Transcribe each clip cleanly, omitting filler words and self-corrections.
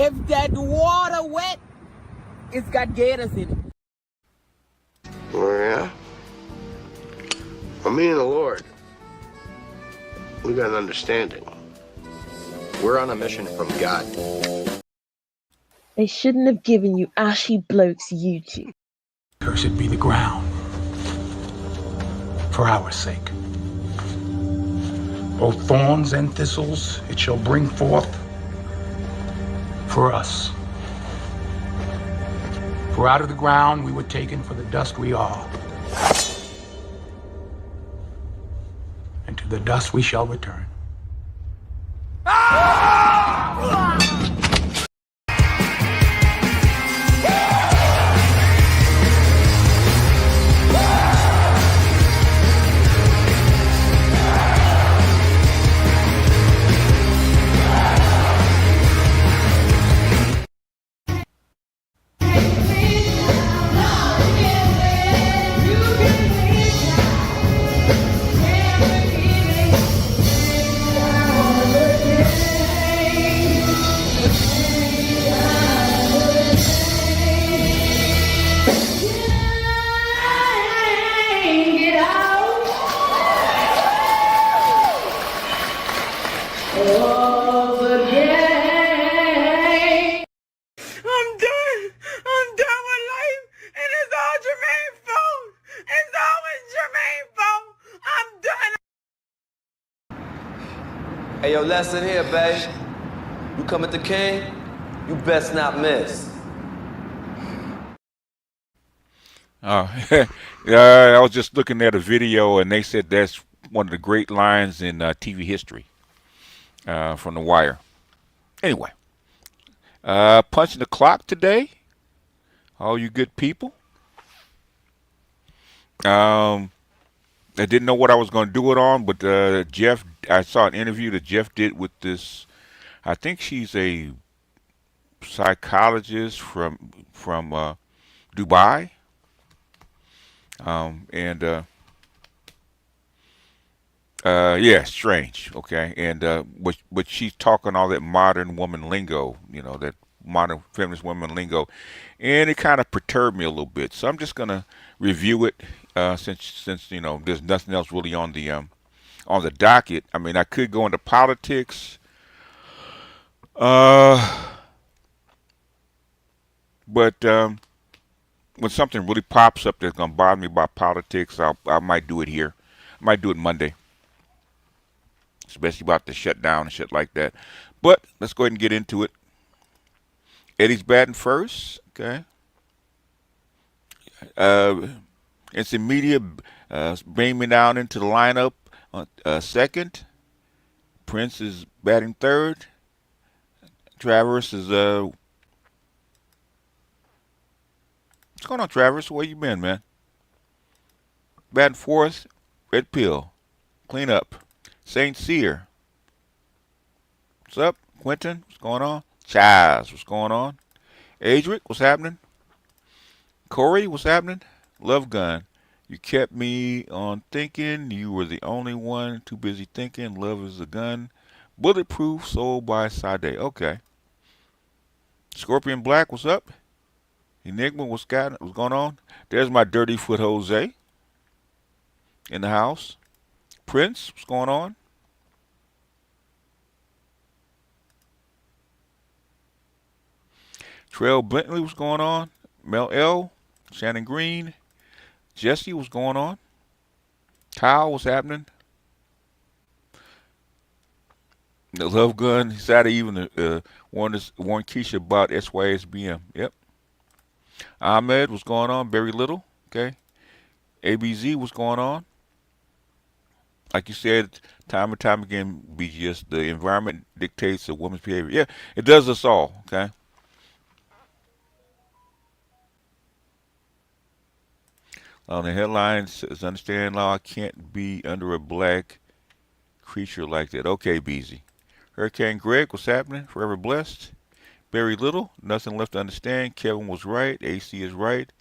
If that water wet, it's got gators in it. Oh, yeah? Well, me and the Lord, we got an understanding. We're on a mission from God. They shouldn't have given you ashy blokes YouTube. Cursed be the ground for our sake. Both thorns and thistles it shall bring forth for us. For out of the ground we were taken, for the dust we are. And to the dust we shall return. I'm done with life, and it's all Jermaine's fault. It's always Jermaine's fault. I'm done. Hey, yo, lesson here, babe. You come at the king, you best not miss. I was just looking at a video, and they said that's one of the great lines in TV history from The Wire. Anyway, punching the clock today, all you good people. I didn't know what I was going to do it on, but Jeff, I saw an interview that Jeff did with this. I think she's a psychologist from Dubai, yeah, strange. Okay, and but she's talking all that modern woman lingo, that modern feminist woman lingo, and it kind of perturbed me a little bit. So I'm just gonna review it since there's nothing else really on the docket. I mean, I could go into politics, but when something really pops up that's gonna bother me about politics, I might do it here. I might do it Monday, especially about the shutdown and shit like that. But let's go ahead and get into it. Eddie's batting first. Okay. Instant media bring me down into the lineup second. Prince is batting third. Travis is what's going on, Travis? Where you been, man? Batting fourth. Red Pill. Clean up. Saint Cyr. What's up? Quentin, what's going on? Chaz, what's going on? Adric, what's happening? Corey, what's happening? Love Gun, you kept me on thinking. You were the only one too busy thinking. Love is a gun. Bulletproof, sold by Sade. Okay. Scorpion Black, what's up? Enigma, what's going on? There's my dirty foot Jose in the house. Prince, what's going on? Trail Bentley, what's going on? Mel L, Shannon Green, Jesse, what's going on? Kyle, what's happening? The Love Gun, Saturday even warned Keisha about SYSBM. Yep. Ahmed, what's going on? Very little. Okay. ABZ, what's going on? Like you said, time and time again, BGS, the environment dictates a woman's behavior. Yeah, it does us all. Okay. On the headline says, understand law can't be under a black creature like that. Okay, BZ. Hurricane Greg, what's happening? Forever blessed. Very little. Nothing left to understand. Kevin was right. AC is right.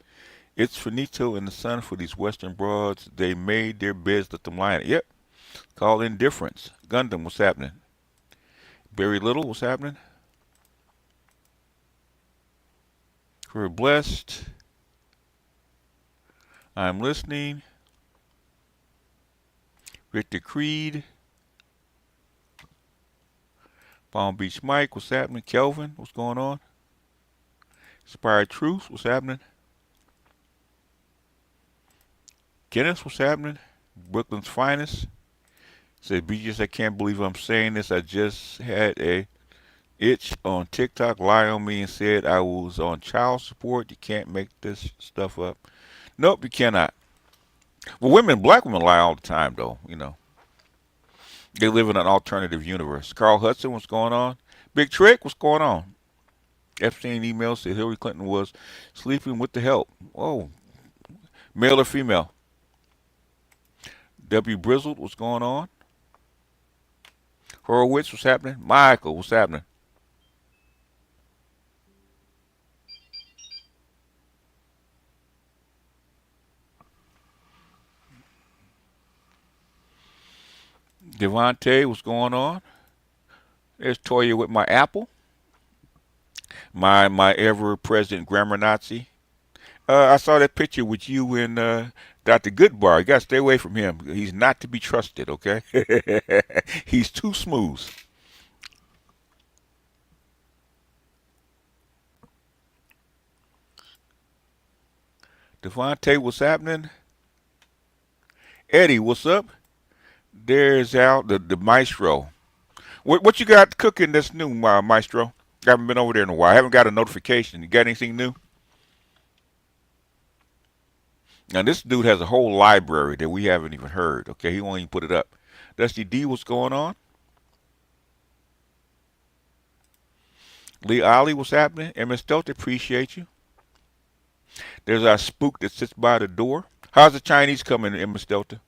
It's finito in the sun for these Western broads. They made their beds, let them lie in it. Yep. Call indifference. Gundam, what's happening? Very little, what's happening? For blessed. I'm listening. Victor Creed. Palm Beach Mike, what's happening? Kelvin, what's going on? Inspired Truth, what's happening? Kenneth, what's happening? Brooklyn's Finest. Said, BGS, I can't believe I'm saying this. I just had a itch on TikTok lie on me and said I was on child support. You can't make this stuff up. Nope, you cannot. Well, black women lie all the time, though, you know. They live in an alternative universe. Carl Hudson, what's going on? Big Trick, what's going on? Epstein email said Hillary Clinton was sleeping with the help. Oh, male or female? W. Brizzled, what's going on? Horowitz, what's happening? Michael, what's happening? Devontae, what's going on? There's Toya with my apple. My ever-present grammar Nazi. I saw that picture with you and Dr. Goodbar. You got to stay away from him. He's not to be trusted, okay? He's too smooth. Devontae, what's happening? Eddie, what's up? There's Al, the maestro. What you got cooking that's new, maestro? I haven't been over there in a while. I haven't got a notification. You got anything new? Now, this dude has a whole library that we haven't even heard. Okay, he won't even put it up. Dusty D, what's going on? Lee Ollie, what's happening? MS Delta, appreciate you. There's our spook that sits by the door. How's the Chinese coming, MS Delta?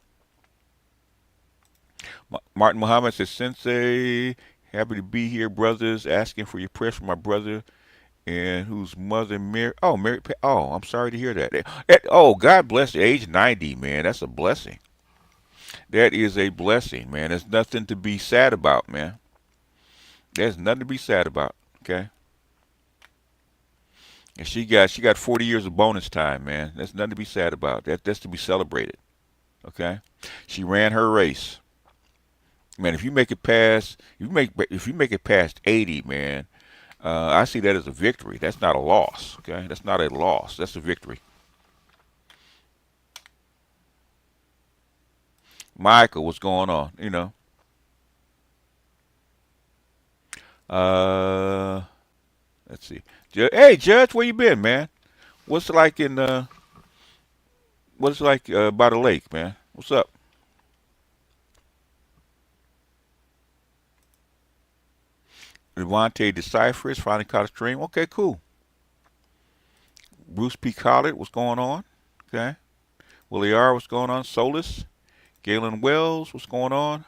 Martin Muhammad says, Sensei, happy to be here, brothers. Asking for your prayers for my brother and whose mother Mary. Oh, Mary. Oh, I'm sorry to hear that. Oh, God bless you. Age 90, man. That's a blessing. That is a blessing, man. There's nothing to be sad about, man. There's nothing to be sad about. Okay. And she got 40 years of bonus time, man. That's nothing to be sad about. That's to be celebrated. Okay. She ran her race. Man, if you make it past, if you make it past 80, man, I see that as a victory. That's not a loss. Okay, that's not a loss. That's a victory. Michael, what's going on? You know. Let's see. Hey, Judge, where you been, man? What's it like by the lake, man? What's up? Devontae Decipherist finally caught a stream. Okay, cool. Bruce P. Collard, what's going on? Okay. Willie R., what's going on? Solus. Galen Wells, what's going on?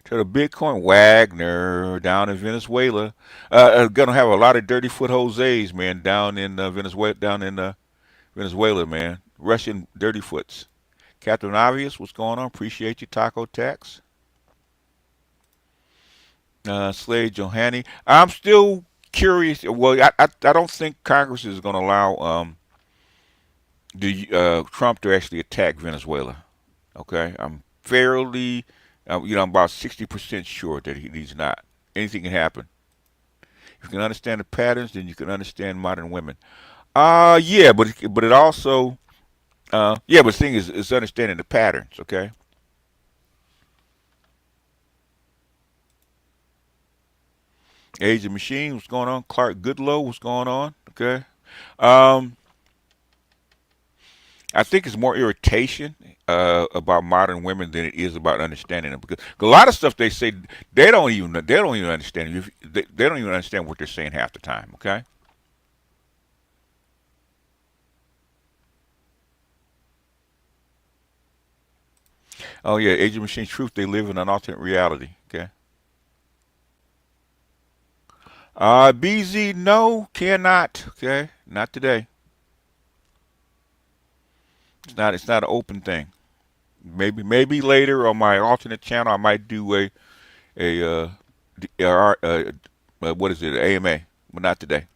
To the Bitcoin Wagner down in Venezuela. Gonna have a lot of dirty foot Jose's, man, down in Venezuela, man. Russian dirty foots. Captain Obvious, what's going on? Appreciate you, Taco Tax. Slade Johanny. I'm still curious. Well, I don't think Congress is going to allow Trump to actually attack Venezuela. Okay, I'm fairly, I'm about 60% sure that he's not. Anything can happen. If you can understand the patterns, then you can understand modern women. Yeah, but it also, yeah, but the thing is understanding the patterns. Okay. Age of Machine, what's going on? Clark Goodlow, what's going on? Okay. I think it's more irritation about modern women than it is about understanding them, because a lot of stuff they say they don't even understand. They don't even understand what they're saying half the time. Okay. Oh yeah, Age of Machine Truth. They live in an alternate reality. Okay. BZ, no, cannot. Okay, not today. It's not an open thing. Maybe later on my alternate channel I might do what is it, AMA, but not today.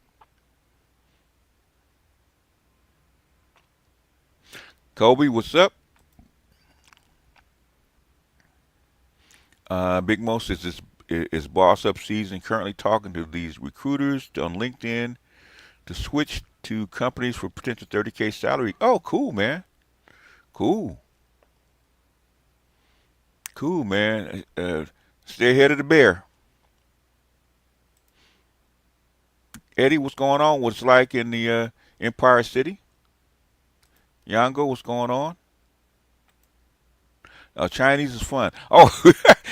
Kobe, what's up? Big Mo says this is boss up season. Currently talking to these recruiters on LinkedIn to switch to companies for potential 30K salary. Oh, cool, man. Cool. Cool, man. Stay ahead of the bear. Eddie, what's going on? What's it like in the Empire City? Yango, what's going on? Chinese is fun. Oh,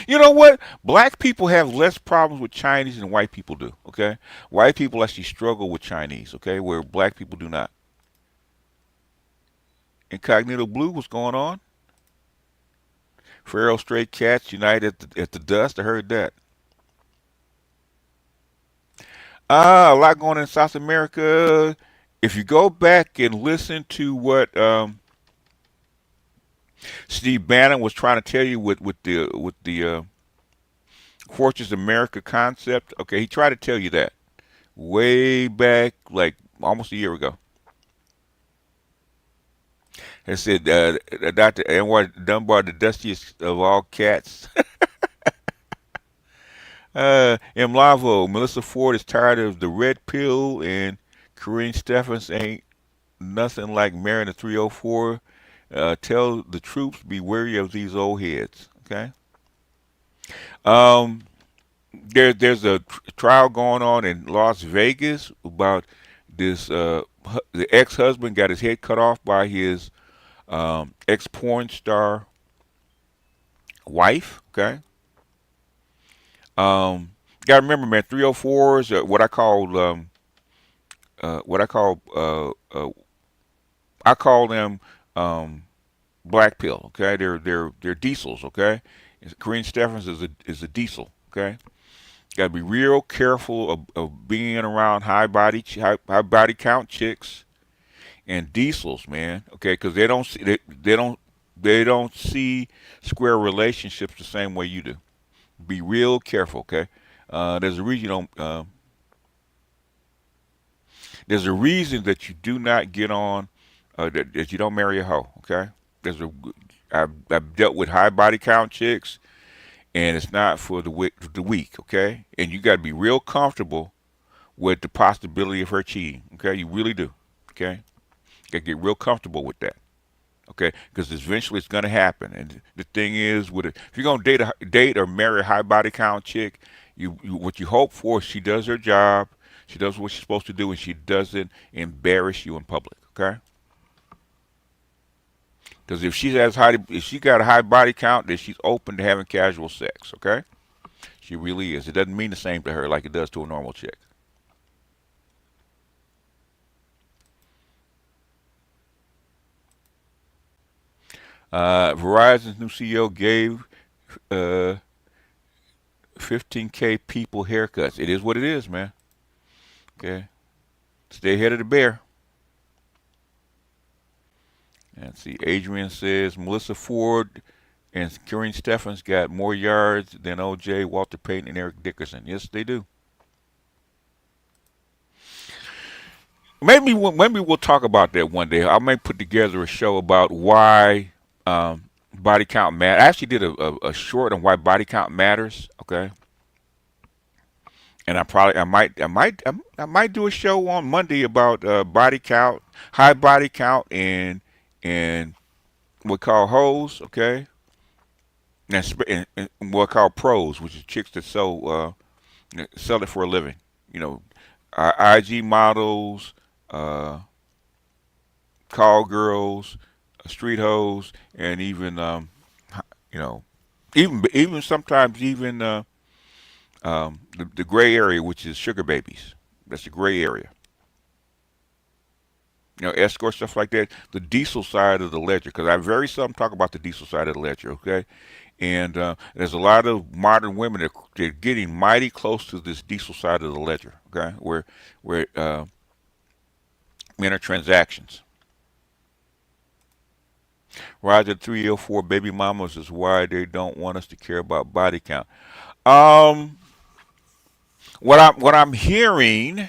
you know what? Black people have less problems with Chinese than white people do. Okay, white people actually struggle with Chinese. Okay, where black people do not. Incognito Blue, what's going on? Feral Stray Cats unite at the dust. I heard that. A lot going on in South America. If you go back and listen to what Steve Bannon was trying to tell you with the Fortress America concept, okay, he tried to tell you that way back, like almost a year ago. He said, Dr. Anwar Dunbar, the dustiest of all cats. M. Lavo, Melissa Ford is tired of the red pill, and Corinne Stephens ain't nothing like marrying a 304. Tell the troops be wary of these old heads. Okay. Um, there's a trial going on in Las Vegas about this. The ex-husband got his head cut off by his ex-porn star wife. Okay. Gotta remember, man. 304s, what I call I call them um, black pill. Okay, they're diesels. Okay, Corinne Stephens is a diesel. Okay, got to be real careful of being around high body count chicks and diesels, man. Okay, because they don't see square relationships the same way you do. Be real careful. Okay, there's a reason you don't. There's a reason that you do not get on. That you don't marry a hoe. Okay, there's a. I've dealt with high body count chicks, and it's not for the weak. Okay, and you got to be real comfortable with the possibility of her cheating. Okay, you really do. Okay, you got to get real comfortable with that. Okay, because eventually it's going to happen. And the thing is, if you're going to date or marry a high body count chick, what you hope for is she does her job, she does what she's supposed to do, and she doesn't embarrass you in public. Okay, because if she got a high body count, then she's open to having casual sex. Okay, she really is. It doesn't mean the same to her like it does to a normal chick. Verizon's new CEO gave uh, 15K people haircuts. It is what it is, man. Okay, stay ahead of the bear. And see, Adrian says Melissa Ford and Corinne Stephens got more yards than OJ, Walter Payton, and Eric Dickerson. Yes, they do. Maybe we'll talk about that one day. I may put together a show about why body count matters. I actually did a short on why body count matters. Okay, and I might do a show on Monday about body count, high body count, and what we call hoes. Okay, and what we call pros, which is chicks that sell it for a living. You know, IG models, uh, call girls, street hoes, and even you know, even sometimes even the gray area, which is sugar babies. That's the gray area. You know, escort stuff like that. The diesel side of the ledger, because I very seldom talk about the diesel side of the ledger. Okay, and there's a lot of modern women that they're getting mighty close to this diesel side of the ledger. Okay, where men are transactions. Roger 304 baby mamas is why they don't want us to care about body count. Um, what I'm hearing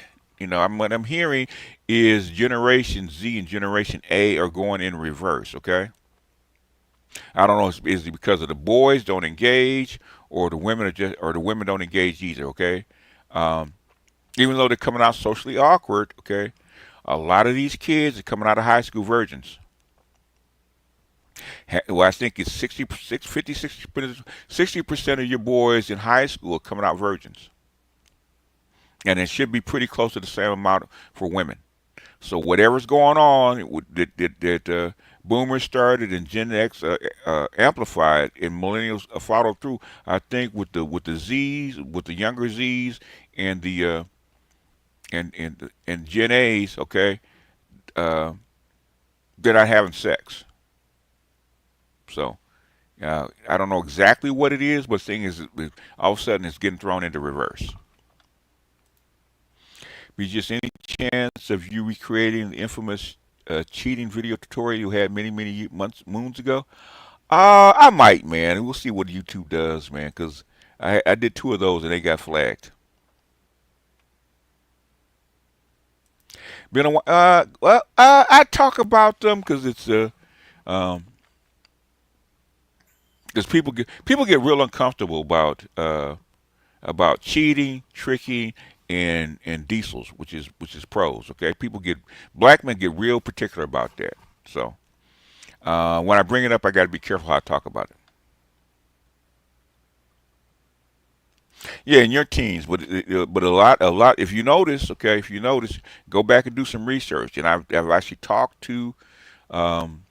what I'm hearing is Generation Z and Generation A are going in reverse. Okay, I don't know. Is it because of the boys don't engage, or the women or the women don't engage either? Okay, um, even though they're coming out socially awkward. Okay, a lot of these kids are coming out of high school virgins. Well, I think it's 60% of your boys in high school are coming out virgins, and it should be pretty close to the same amount for women. So whatever's going on that Boomers started and Gen X amplified and Millennials followed through, I think with the Z's, with the younger Z's and the and Gen A's, okay, uh, they're not having sex. So I don't know exactly what it is, but the thing is, all of a sudden it's getting thrown into reverse. Be just any chance of you recreating the infamous cheating video tutorial you had many moons ago? I might, man. We'll see what YouTube does, man, because I did 2 of those and they got flagged. Been a while. Well, I talk about them because it's um, because people get real uncomfortable about cheating, tricking, and diesels, which is pros. Okay, black men get real particular about that. So when I bring it up, I got to be careful how I talk about it. Yeah, in your teens, but a lot. If you notice, go back and do some research. And I've actually talked to um,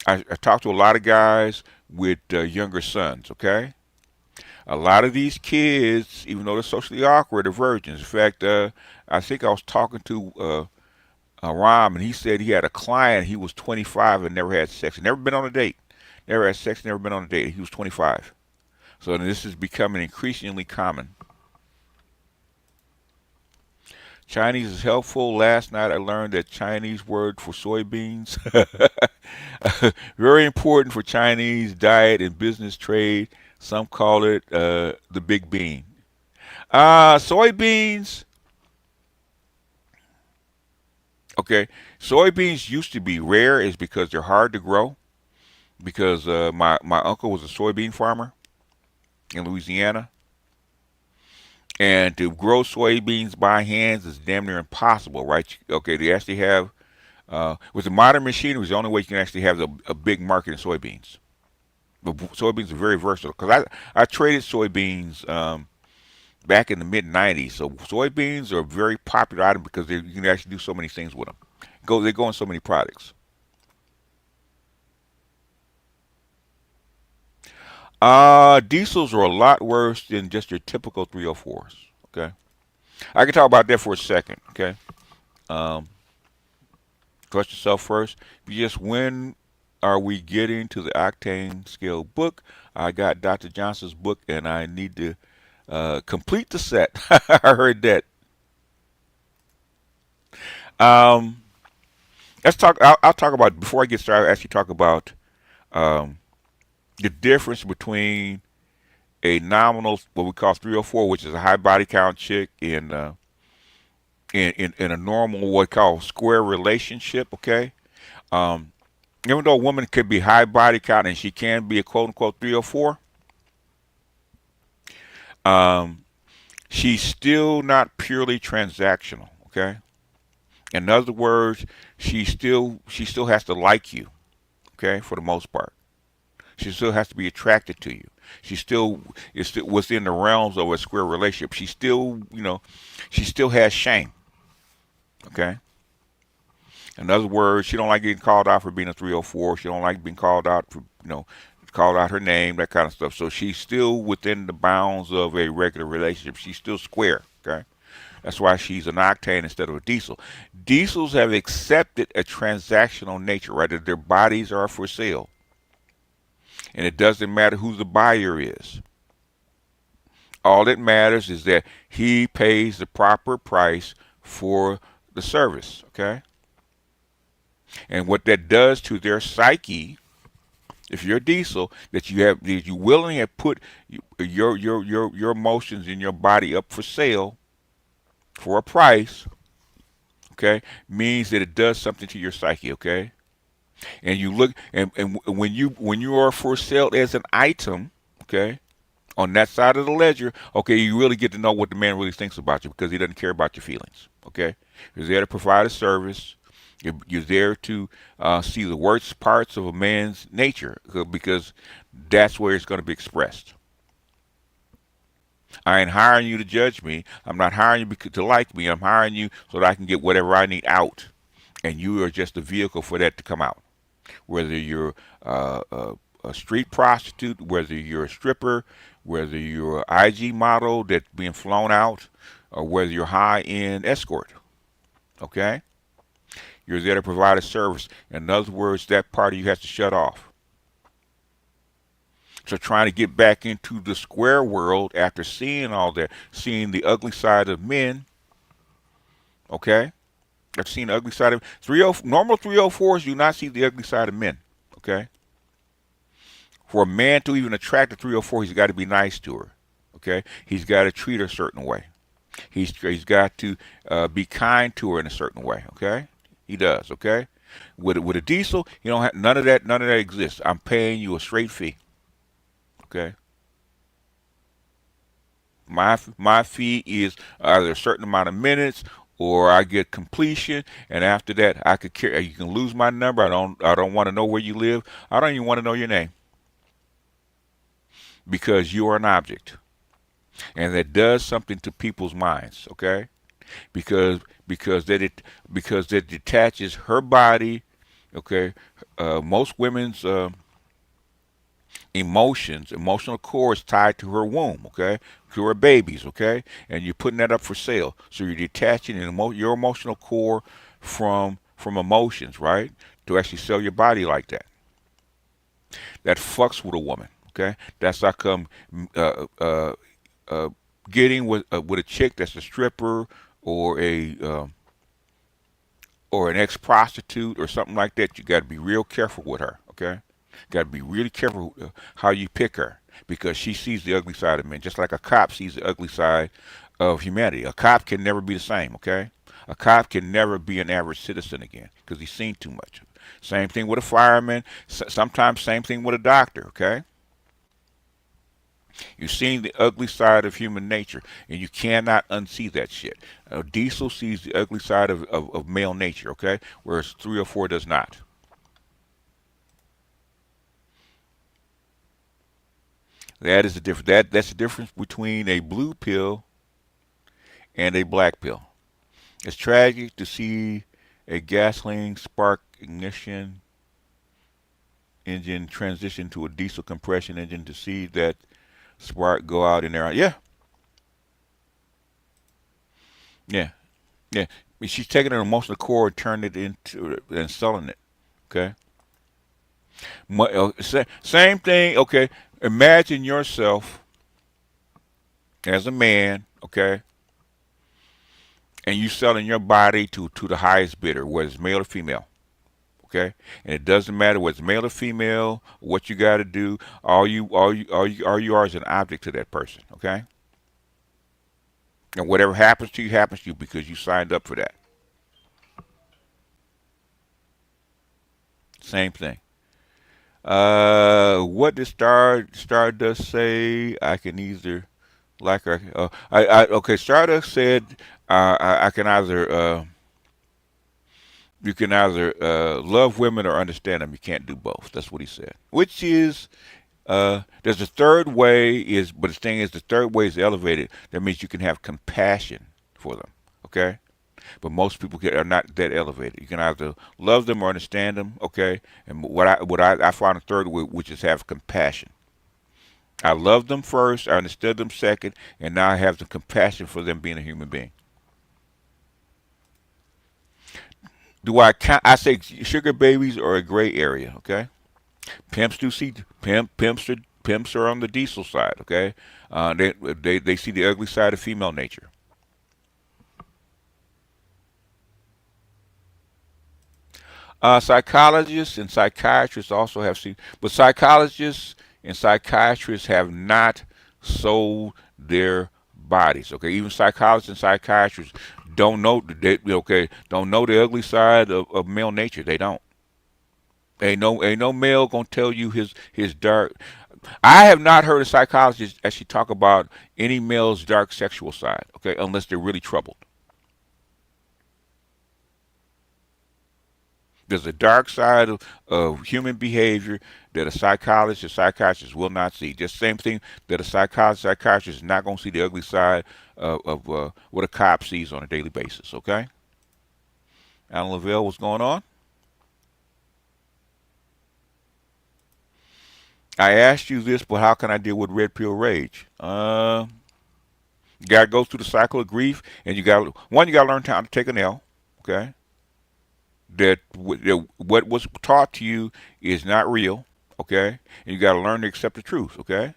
I talked to a lot of guys with younger sons. Okay, a lot of these kids, even though they're socially awkward, are virgins. In fact, I think I was talking to Ram, and he said he had a client. He was 25 and never had sex, never been on a date, never had sex, never been on a date. He was 25. So this is becoming increasingly common. Chinese is helpful. Last night I learned that Chinese word for soybeans, very important for Chinese diet and business trade. Some call it the big bean. Soybeans. Okay, soybeans used to be rare, is because they're hard to grow. Because my uncle was a soybean farmer in Louisiana, and to grow soybeans by hands is damn near impossible, right? Okay, they actually have with the modern machinery, it's the only way you can actually have a big market in soybeans. But soybeans are very versatile because I traded soybeans back in the mid '90s. So soybeans are a very popular item because you can actually do so many things with them. They go in so many products. Diesels are a lot worse than just your typical 304s. Okay, I can talk about that for a second. Okay, um, trust yourself first. Just when are we getting to the octane scale book? I got Dr. Johnson's book, and I need to complete the set. I heard that. Um, let's talk. I'll talk about before I get started. I'll actually talk about um, the difference between a nominal, what we call 304, which is a high body count chick, in a normal, what we call square relationship. Okay, um, even though a woman could be high body count and she can be a quote unquote 304, um, she's still not purely transactional. Okay, in other words, she still has to like you. Okay, for the most part. She still has to be attracted to you. She still is still within the realms of a square relationship. She still has shame. Okay. In other words, she don't like getting called out for being a 304. She don't like being called out for called out her name, that kind of stuff. So she's still within the bounds of a regular relationship. She's still square. Okay. That's why she's an octane instead of a diesel. Diesels have accepted a transactional nature, right? That their bodies are for sale. And it doesn't matter who the buyer is. All that matters is that he pays the proper price for the service, okay? And what that does to their psyche, if you're a diesel, that you willingly have put your emotions in your body up for sale, for a price, okay, means that it does something to your psyche, okay? And you look, and when you are for sale as an item, okay, on that side of the ledger, okay, you really get to know what the man really thinks about you because he doesn't care about your feelings, okay? You're there to provide a service. You're there to see the worst parts of a man's nature because that's where it's going to be expressed. I ain't hiring you to judge me. I'm not hiring you to like me. I'm hiring you so that I can get whatever I need out. And you are just a vehicle for that to come out. Whether you're a street prostitute, whether you're a stripper, whether you're an IG model that's being flown out, or whether you're high-end escort. Okay? You're there to provide a service. In other words, that part of you has to shut off. So trying to get back into the square world after seeing all that, seeing the ugly side of men, okay? I've seen the ugly side of normal 304s do not see the ugly side of men, okay? For a man to even attract a 304, he's got to be nice to her, okay? He's got to treat her a certain way. He's got to be kind to her in a certain way, okay? He does, okay? With a diesel, you don't have none of that. None of that exists. I'm paying you a straight fee. Okay. My fee is either a certain amount of minutes or I get completion, and after that I could care. You can lose my number. I don't want to know where you live. I don't even want to know your name because you are an object, and that does something to people's minds. Okay, because that detaches her body. Okay, most women's emotional core is tied to her womb, okay, to her babies, okay, and you're putting that up for sale. So you're detaching your emotional core from emotions, right, to actually sell your body like that. That fucks with a woman, okay. That's how come getting with a chick that's a stripper or or an ex prostitute or something like that. You got to be real careful with her, okay. Got to be really careful how you pick her because she sees the ugly side of men, just like a cop sees the ugly side of humanity. A cop can never be the same, okay? A cop can never be an average citizen again because he's seen too much. Same thing with a fireman. Sometimes same thing with a doctor, okay? You've seen the ugly side of human nature, and you cannot unsee that shit. Diesel sees the ugly side of male nature, okay? Whereas 304 does not. That is the difference. That's the difference between a blue pill and a black pill. It's tragic to see a gasoline spark ignition engine transition to a diesel compression engine, to see that spark go out in there. Yeah, yeah, yeah. She's taking an emotional core and turning it into and selling it. Okay. Same thing. Okay. Imagine yourself as a man, okay, and you selling your body to the highest bidder, whether it's male or female, okay, and it doesn't matter whether it's male or female, what you got to do. All you are is an object to that person, okay, and whatever happens to you because you signed up for that. Same thing. What did Stardust say? I can either like her. Okay. Stardust said, I can either you can either love women or understand them. You can't do both. That's what he said. Which is there's a third way but the thing is the third way is elevated. That means you can have compassion for them. Okay. But most people are not that elevated. You can either love them or understand them, okay? And I found a third way, which is have compassion. I loved them first, I understood them second, and now I have the compassion for them being a human being. Do I count? I say sugar babies are a gray area, okay? Pimps do see pimps are on the diesel side, okay? They see the ugly side of female nature. Psychologists and psychiatrists also have seen, but psychologists and psychiatrists have not sold their bodies. Okay, even psychologists and psychiatrists don't know don't know the ugly side of male nature. They don't. Ain't no male gonna tell you his dark. I have not heard a psychologist actually talk about any male's dark sexual side. Okay, unless they're really troubled. There's a dark side of human behavior that a psychologist or psychiatrist will not see. Just the same thing that a psychiatrist is not going to see the ugly side of what a cop sees on a daily basis. Okay? Alan Lavelle, what's going on? I asked you this, but how can I deal with red pill rage? You got to go through the cycle of grief, and you got to learn how to take an L. Okay? That what was taught to you is not real, okay? And you got to learn to accept the truth, okay?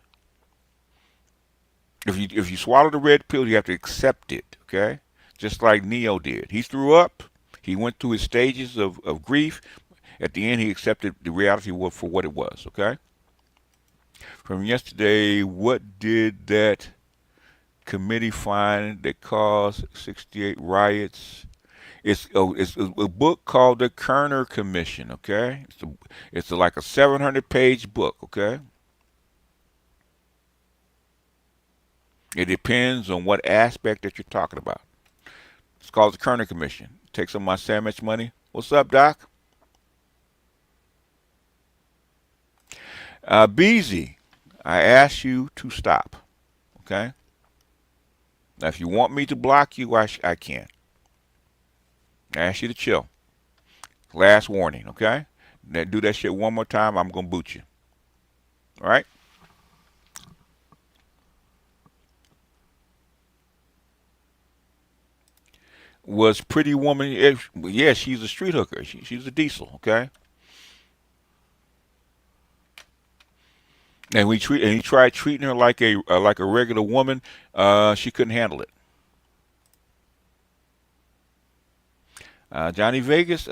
If you swallow the red pill, you have to accept it, okay? Just like Neo did. He threw up. He went through his stages of grief. At the end, he accepted the reality for what it was, okay? From yesterday, what did that committee find that caused 68 riots? It's a book called the Kerner Commission. Okay, it's like a 700-page book. Okay, it depends on what aspect that you're talking about. It's called the Kerner Commission. Take some of my sandwich money. What's up, Doc? Beezy, I ask you to stop. Okay. Now, if you want me to block you, I can. I ask you to chill. Last warning, okay? Now do that shit one more time, I'm gonna boot you. All right? Was Pretty Woman? Yeah, she's a street hooker. She's a diesel, okay? And he tried treating her like a regular woman. She couldn't handle it. Johnny Vegas?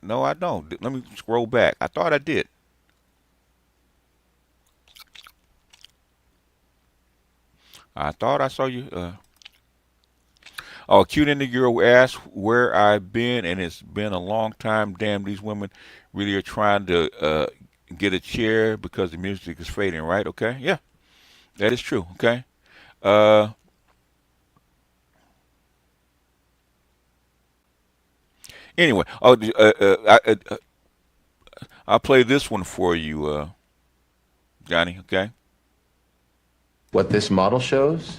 No, I don't. Let me scroll back. I thought I did. I thought I saw you. Oh, cute in the girl asked where I've been, and it's been a long time. Damn, these women really are trying to get a chair because the music is fading, right? Okay, yeah, that is true. Okay. Anyway, I'll play this one for you, Johnny. Okay. What this model shows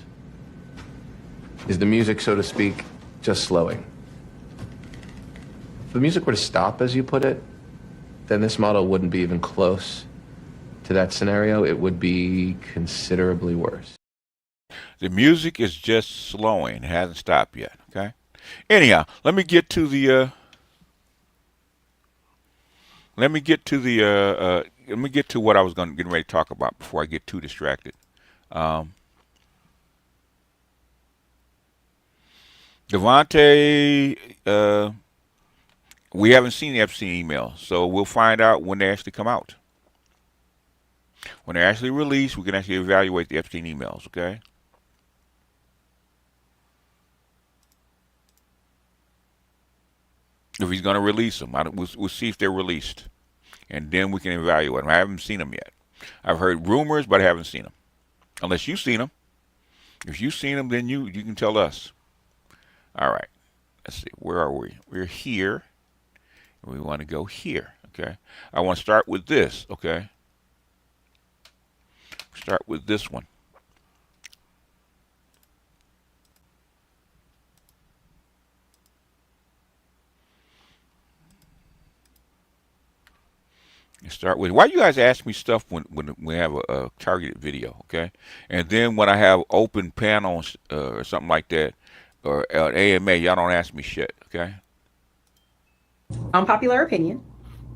is the music, so to speak, just slowing. If the music were to stop, as you put it, then this model wouldn't be even close to that scenario. It would be considerably worse. The music is just slowing. It hasn't stopped yet. Okay. Anyhow, let me get to the. Let me get to what I was getting ready to talk about before I get too distracted. Devontae, we haven't seen the Epstein email, so we'll find out when they actually come out. When they're actually released, we can actually evaluate the Epstein emails, okay? If he's going to release them, we'll see if they're released, and then we can evaluate them. I haven't seen them yet. I've heard rumors, but I haven't seen them. Unless you've seen them. If you've seen them, then you can tell us. All right. Let's see. Where are we? We're here. We want to go here. Okay. I want to start with this. Okay. Start with this one. Start with why you guys ask me stuff when we have a targeted video, okay? And then when I have open panels or something like that, or an AMA, y'all don't ask me shit, okay? Unpopular opinion,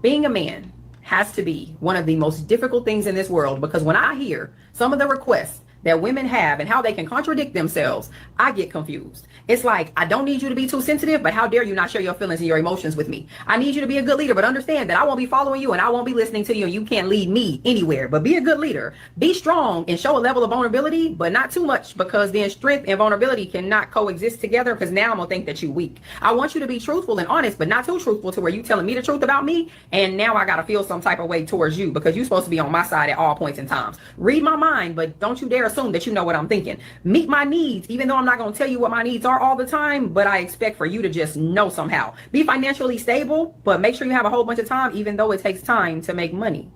being a man has to be one of the most difficult things in this world, because when I hear some of the requests that women have and how they can contradict themselves, I get confused. It's like, I don't need you to be too sensitive, but how dare you not share your feelings and your emotions with me? I need you to be a good leader, but understand that I won't be following you and I won't be listening to you, and you can't lead me anywhere. But be a good leader. Be strong and show a level of vulnerability, but not too much, because then strength and vulnerability cannot coexist together, because now I'm going to think that you're weak. I want you to be truthful and honest, but not too truthful to where you telling me the truth about me, and now I got to feel some type of way towards you because you're supposed to be on my side at all points in times. Read my mind, but don't you dare assume that you know what I'm thinking. Meet my needs, even though I'm not going to tell you what my needs are all the time, but I expect for you to just know somehow. Be financially stable, but make sure you have a whole bunch of time, even though it takes time to make money.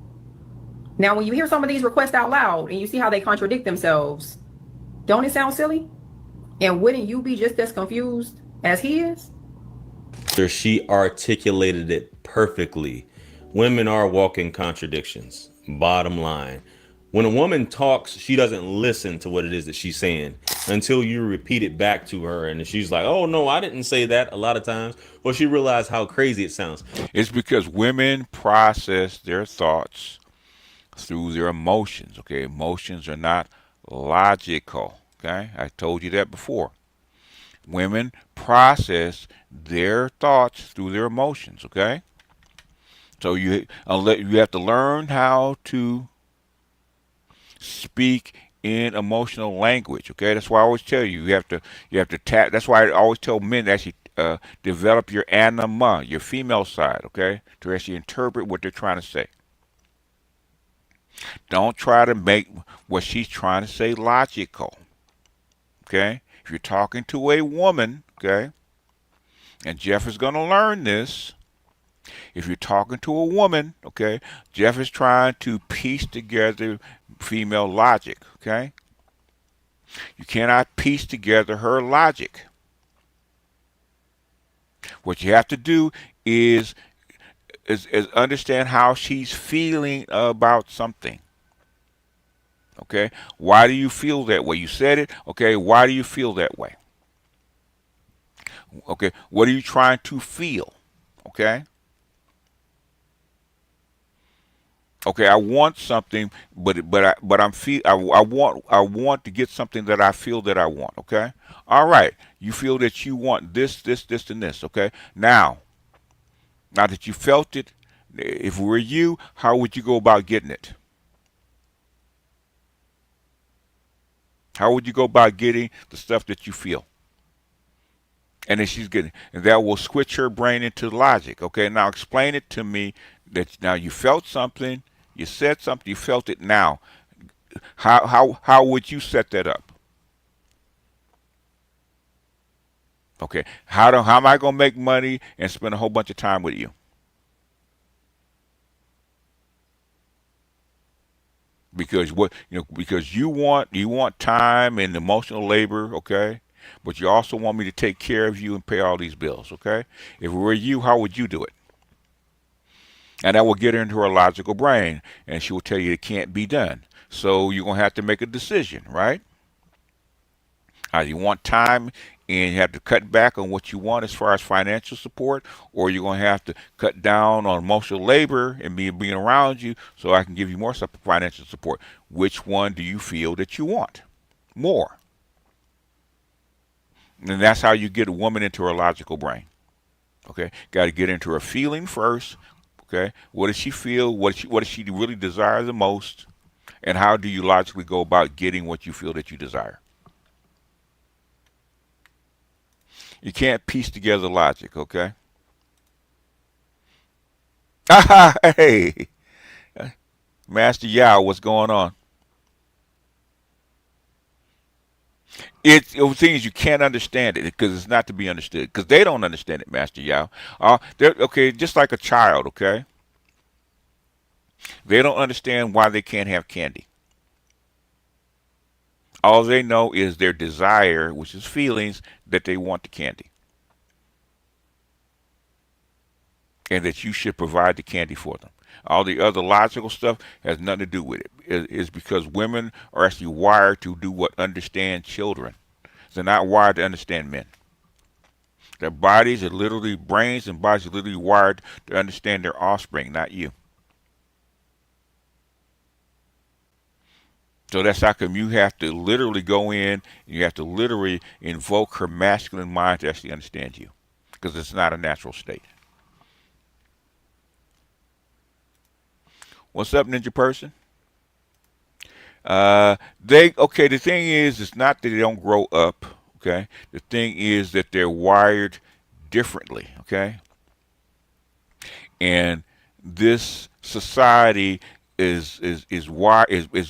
Now, when you hear some of these requests out loud and you see how they contradict themselves, don't it sound silly? And wouldn't you be just as confused as he is? She articulated it perfectly. Women are walking contradictions. Bottom line. When a woman talks, she doesn't listen to what it is that she's saying until you repeat it back to her. And she's like, oh, no, I didn't say that a lot of times. Or she realized how crazy it sounds. It's because women process their thoughts through their emotions. Okay, emotions are not logical. Okay, I told you that before. Women process their thoughts through their emotions. Okay, so you have to learn how to speak in emotional language. Okay, that's why I always tell you you have to tap. That's why I always tell men to actually develop your anima, your female side. Okay, to actually interpret what they're trying to say. Don't try to make what she's trying to say logical. Okay, if you're talking to a woman, okay, and Jeff is going to learn this. If you're talking to a woman, okay, Jeff is trying to piece together female logic, okay? You cannot piece together her logic. What you have to do is understand how she's feeling about something. Okay? Why do you feel that way? You said it. Okay, why do you feel that way? Okay, what are you trying to feel? Okay? Okay, I want something, but I want to get something that I feel that I want. Okay, all right. You feel that you want this, and this. Okay, now that you felt it, if it were you, how would you go about getting it? How would you go about getting the stuff that you feel? And then she's getting, and that will switch her brain into logic. Okay, now explain it to me that now you felt something. You said something, you felt it now. How would you set that up? Okay. How am I gonna make money and spend a whole bunch of time with you? Because because you want time and emotional labor, okay? But you also want me to take care of you and pay all these bills, okay? If it were you, how would you do it? And that will get her into her logical brain, and she will tell you it can't be done. So you're going to have to make a decision, right? You want time, and you have to cut back on what you want as far as financial support, or you're going to have to cut down on emotional labor and being around you so I can give you more financial support. Which one do you feel that you want more? And that's how you get a woman into her logical brain. Okay, got to get into her feeling first. Okay, what does she feel? What does she really desire the most? And how do you logically go about getting what you feel that you desire? You can't piece together logic, okay? Hey, Master Yao, what's going on? It things you can't understand it because it's not to be understood because they don't understand it, Master Yao. They're okay, just like a child, okay? They don't understand why they can't have candy. All they know is their desire, which is feelings, that they want the candy. And that you should provide the candy for them. All the other logical stuff has nothing to do with it. It's because women are actually wired to do what understand children. They're not wired to understand men. Their bodies are literally, brains and bodies are literally wired to understand their offspring, not you. So that's how come you have to literally go in and you have to literally invoke her masculine mind to actually understand you, because it's not a natural state. What's up, ninja person? They okay. The thing is, it's not that they don't grow up. Okay. The thing is that they're wired differently. Okay. And this society is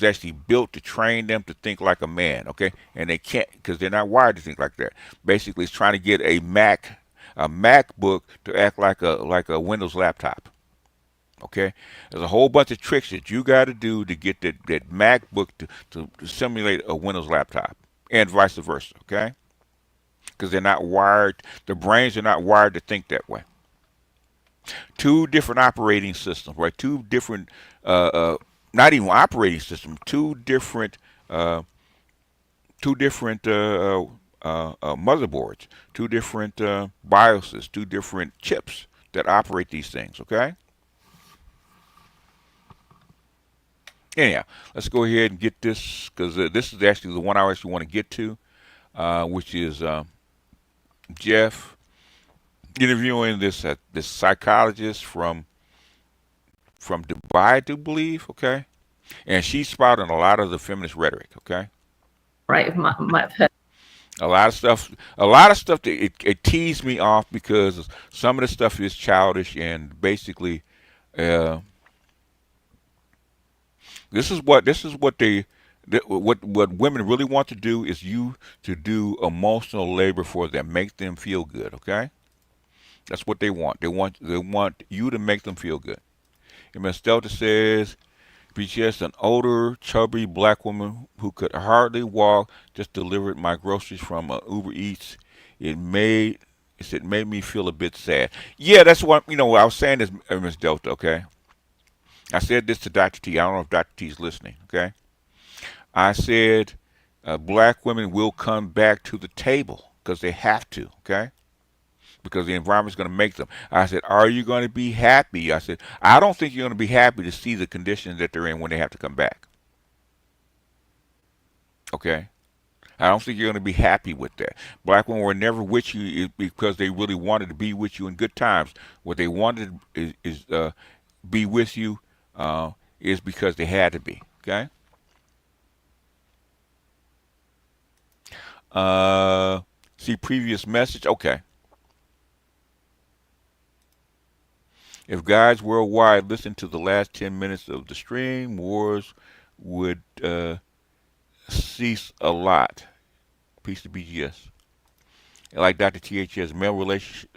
actually built to train them to think like a man. Okay. And they can't because they're not wired to think like that. Basically, it's trying to get a MacBook to act like a Windows laptop. Okay, there's a whole bunch of tricks that you got to do to get that MacBook to simulate a Windows laptop, and vice versa. Okay, because they're not wired. The brains are not wired to think that way. Two different operating systems, right? Two different, not even operating systems. Uh, two different motherboards, two different BIOSes, two different chips that operate these things. Okay. Anyhow, let's go ahead and get this because this is actually the one I actually want to get to, which is Jeff interviewing this psychologist from Dubai, I do believe. Okay, and she's spouting a lot of the feminist rhetoric. Okay, Right, might have heard. a lot of stuff that it teased me off because some of the stuff is childish and basically. Uh, this is what they what women really want to do is you to do emotional labor for them, make them feel good. Okay, that's what they want. They want you to make them feel good. And Miss Delta says, "Be just an older, chubby black woman who could hardly walk just delivered my groceries from Uber Eats. It made it made me feel a bit sad." Yeah, that's what what I was saying is Miss Delta. Okay, I said this to Dr. T. I don't know if Dr. T is listening. Okay. I said black women will come back to the table because they have to, okay? Because the environment's going to make them. I said, are you going to be happy? I said, I don't think you're going to be happy to see the conditions that they're in when they have to come back. Okay? I don't think you're going to be happy with that. Black women were never with you because they really wanted to be with you in good times. What they wanted is be with you is because they had to be, okay? See previous message. Okay. If guys worldwide listened to the last 10 minutes of the stream, wars would cease a lot. Peace to BGS. Like Dr. THS, male relationship.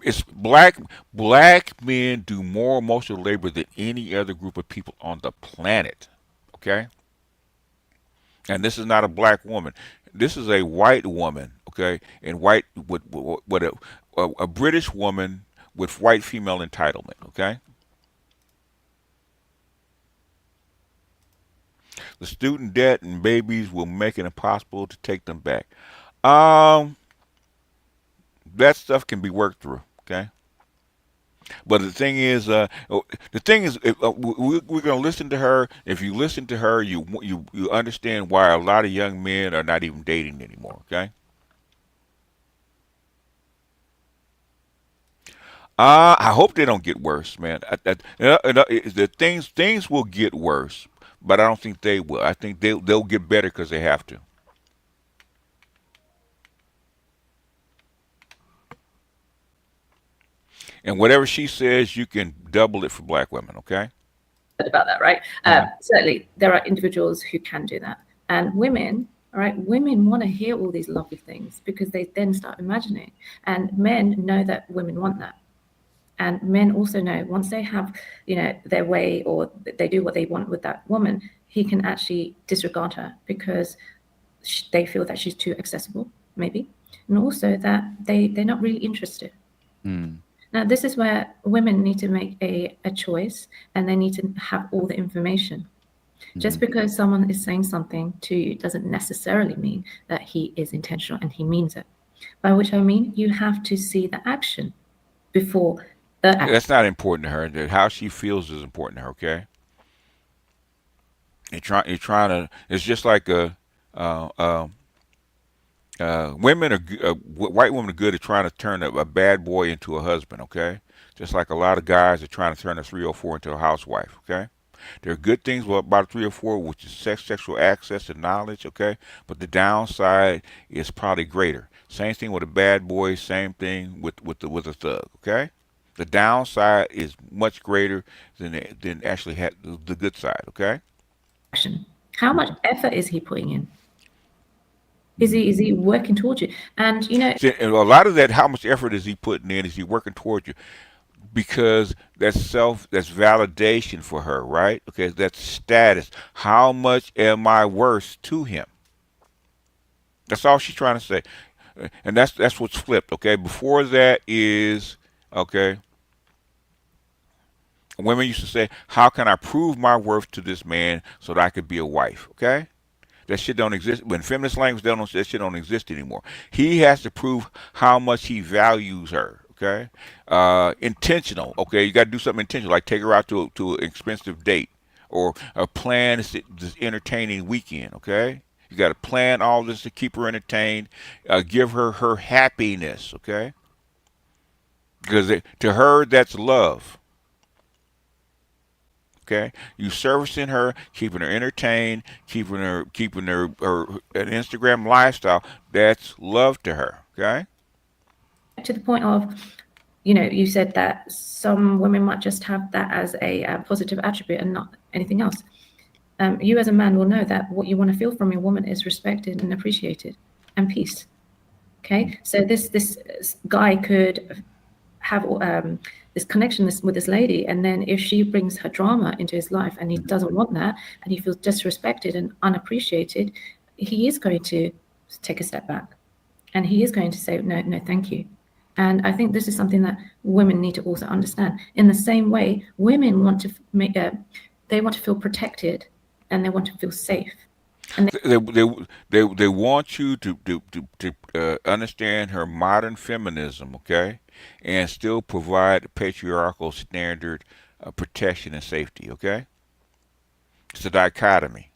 It's black men do more emotional labor than any other group of people on the planet. Okay? And this is not a black woman. This is a white woman, okay, and white with a British woman with white female entitlement, okay. The student debt and babies will make it impossible to take them back. That stuff can be worked through, okay. But the thing is, we're going to listen to her. If you listen to her, you understand why a lot of young men are not even dating anymore. Okay. I hope they don't get worse, man. The things will get worse, but I don't think they will. I think they'll get better because they have to. And whatever she says, you can double it for black women, okay? About that, right? Certainly, there are individuals who can do that. And women, all right, women want to hear all these lovely things because they then start imagining. And men know that women want that. And men also know once they have, their way or they do what they want with that woman, he can actually disregard her because they feel that she's too accessible, maybe. And also that they're not really interested. Now, this is where women need to make a choice and they need to have all the information. Just because someone is saying something to you doesn't necessarily mean that he is intentional and he means it. By which I mean, you have to see the action before the action. That's not important to her. How she feels is important to her, okay? You're trying to. It's just like women are white women are good at trying to turn a bad boy into a husband. Okay, just like a lot of guys are trying to turn a 304 into a housewife. Okay. There are good things about a 304, which is sexual access and knowledge, okay? But the downside is probably greater. Same thing with a bad boy, same thing with a thug, okay? The downside is much greater than actually the good side, okay? How much effort is he putting in? Is he working towards you? And you know, See, and a lot of that, how much effort is he putting in? Is he working towards you? Because that's validation for her, right? Okay, that's status. How much am I worth to him? That's all she's trying to say, and that's what's flipped. Okay, before that is okay. Women used to say, "How can I prove my worth to this man so that I could be a wife?" Okay, that shit don't exist. When feminist language, that shit don't exist anymore. He has to prove how much he values her. Okay, intentional. Okay, you got to do something intentional, like take her out to an expensive date or a plan this entertaining weekend. Okay, you got to plan all this to keep her entertained, give her happiness. Okay, because to her that's love. Okay, you servicing her, keeping her entertained, keeping her an Instagram lifestyle. That's love to her. Okay. to the point of, you know, you said that some women might just have that as a positive attribute and not anything else. You as a man will know that what you want to feel from your woman is respected and appreciated and peace. Okay, so this guy could have this connection with this lady, and then if she brings her drama into his life and he doesn't want that and he feels disrespected and unappreciated, he is going to take a step back and he is going to say no thank you. And I think this is something that women need to also understand. In the same way, women want to they want to feel protected and they want to feel safe. And they want you to understand her modern feminism, okay, and still provide a patriarchal standard protection and safety, okay. It's a dichotomy.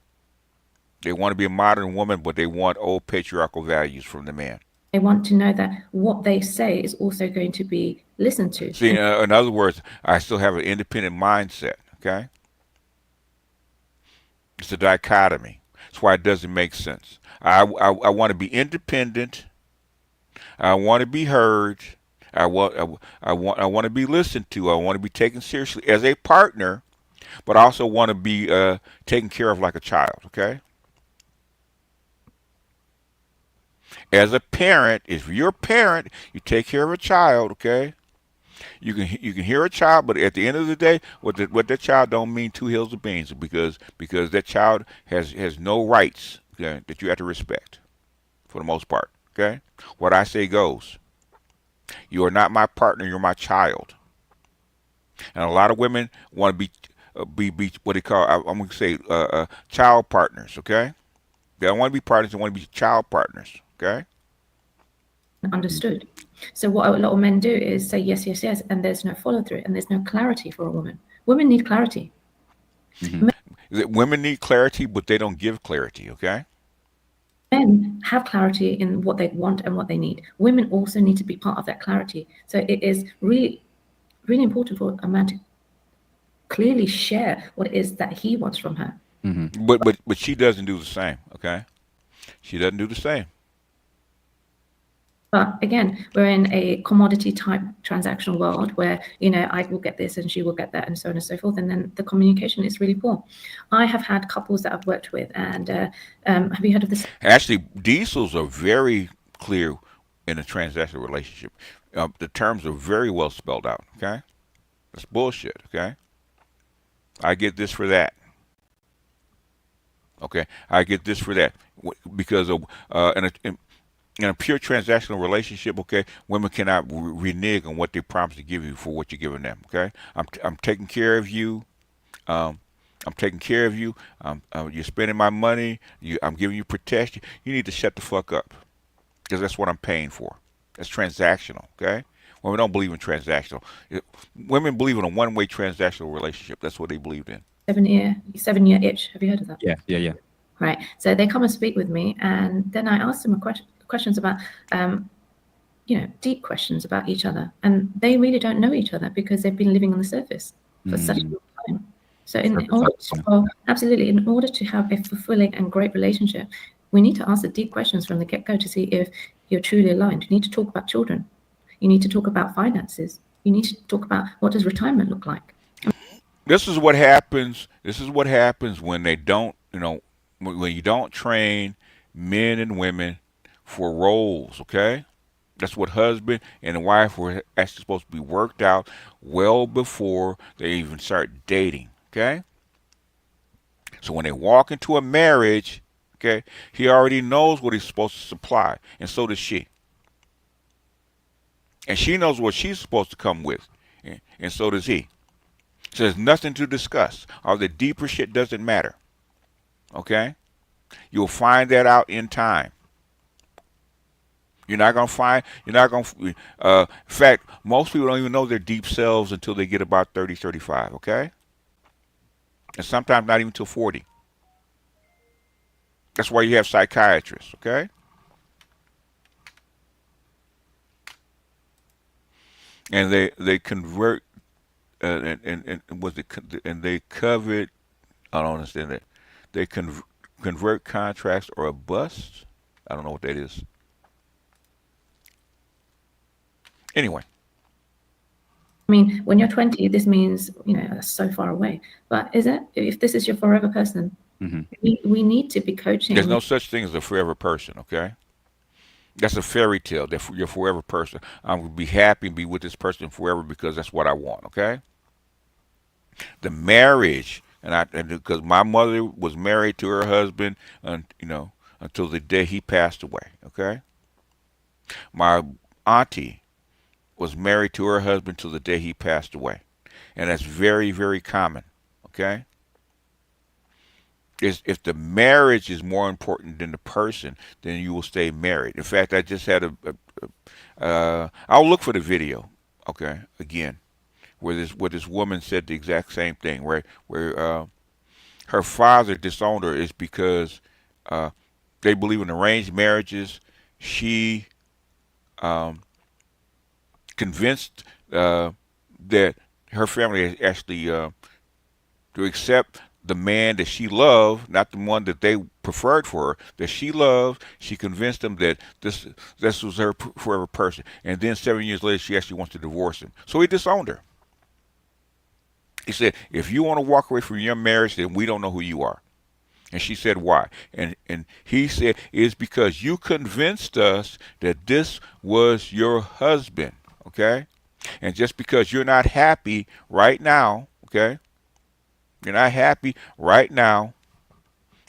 They want to be a modern woman, but they want old patriarchal values from the man. they want to know that what they say is also going to be listened to. See, in other words, I still have an independent mindset, okay. It's a dichotomy. That's why it doesn't make sense. I want to be independent. I want to be heard. I want to be listened to. I want to be taken seriously as a partner, but I also want to be taken care of like a child. Okay. As a parent, if you're a parent, you take care of a child. Okay. You can hear a child, but at the end of the day, what that child don't mean two hills of beans because that child has no rights, okay, that you have to respect, for the most part. Okay, what I say goes. You are not my partner. You're my child. And a lot of women want to be what they call, I'm going to say child partners. Okay, they don't want to be partners. They want to be child partners. Okay. Understood. So what a lot of men do is say yes, and there's no follow through and there's no clarity for a woman. Women need clarity. Women need clarity, but they don't give clarity. Okay. Men have clarity in what they want and what they need. Women also need to be part of that clarity. So it is really, really important for a man to clearly share what it is that he wants from her. Mm-hmm. But she doesn't do the same. Okay. She doesn't do the same. But again, we're in a commodity type transactional world where, you know, I will get this and she will get that and so on and so forth. And then the communication is really poor. I have had couples that I've worked with and have you heard of this? Actually, diesels are very clear in a transactional relationship. The terms are very well spelled out, okay? That's bullshit, okay? I get this for that. Okay, I get this for that. Because of, in a pure transactional relationship, okay, women cannot renege on what they promise to give you for what you're giving them. Okay, I'm taking care of you. I'm taking care of you. You're spending my money. I'm giving you protection. You need to shut the fuck up, because that's what I'm paying for. That's transactional. Okay, women don't believe in transactional. Women believe in a one-way transactional relationship. That's what they believed in. 7-year itch. Have you heard of that? Yeah. Right. So they come and speak with me, and then I ask them questions about, deep questions about each other, and they really don't know each other because they've been living on the surface for such a long time. So absolutely, in order to have a fulfilling and great relationship, we need to ask the deep questions from the get-go to see if you're truly aligned. You need to talk about children. You need to talk about finances. You need to talk about what does retirement look like. This is what happens. This is what happens when they don't, when you don't train men and women for roles, okay? That's what husband and wife were actually supposed to be worked out well before they even start dating, okay? So when they walk into a marriage, okay, he already knows what he's supposed to supply, and so does she. And she knows what she's supposed to come with, and so does he. So there's nothing to discuss. All the deeper shit doesn't matter, okay? You'll find that out in time. In fact, most people don't even know their deep selves until they get about 30, 35, okay? And sometimes not even till 40. That's why you have psychiatrists, okay? And they convert, and they covet, I don't understand that. They convert contracts or a bust. I don't know what that is. Anyway. I mean, when you're 20, this means, that's so far away. But is it? If this is your forever person, we need to be coaching. There's no such thing as a forever person, okay? That's a fairy tale. That you're a forever person. I'm going to be happy and be with this person forever because that's what I want, okay? The marriage, and because my mother was married to her husband, until the day he passed away, okay? My auntie was married to her husband till the day he passed away. And that's very, very common, okay? If the marriage is more important than the person, then you will stay married. In fact, I just had I'll look for the video, okay, again, where this woman said the exact same thing, where her father disowned her is because they believe in arranged marriages. She convinced that her family actually to accept the man that she loved, not the one that they preferred for her, that she loved. She convinced them that this was her forever person. And then 7 years later, she actually wants to divorce him. So he disowned her. He said, if you want to walk away from your marriage, then we don't know who you are. And she said, why? And he said, it's because you convinced us that this was your husband. Okay? And just because you're not happy right now, okay? You're not happy right now,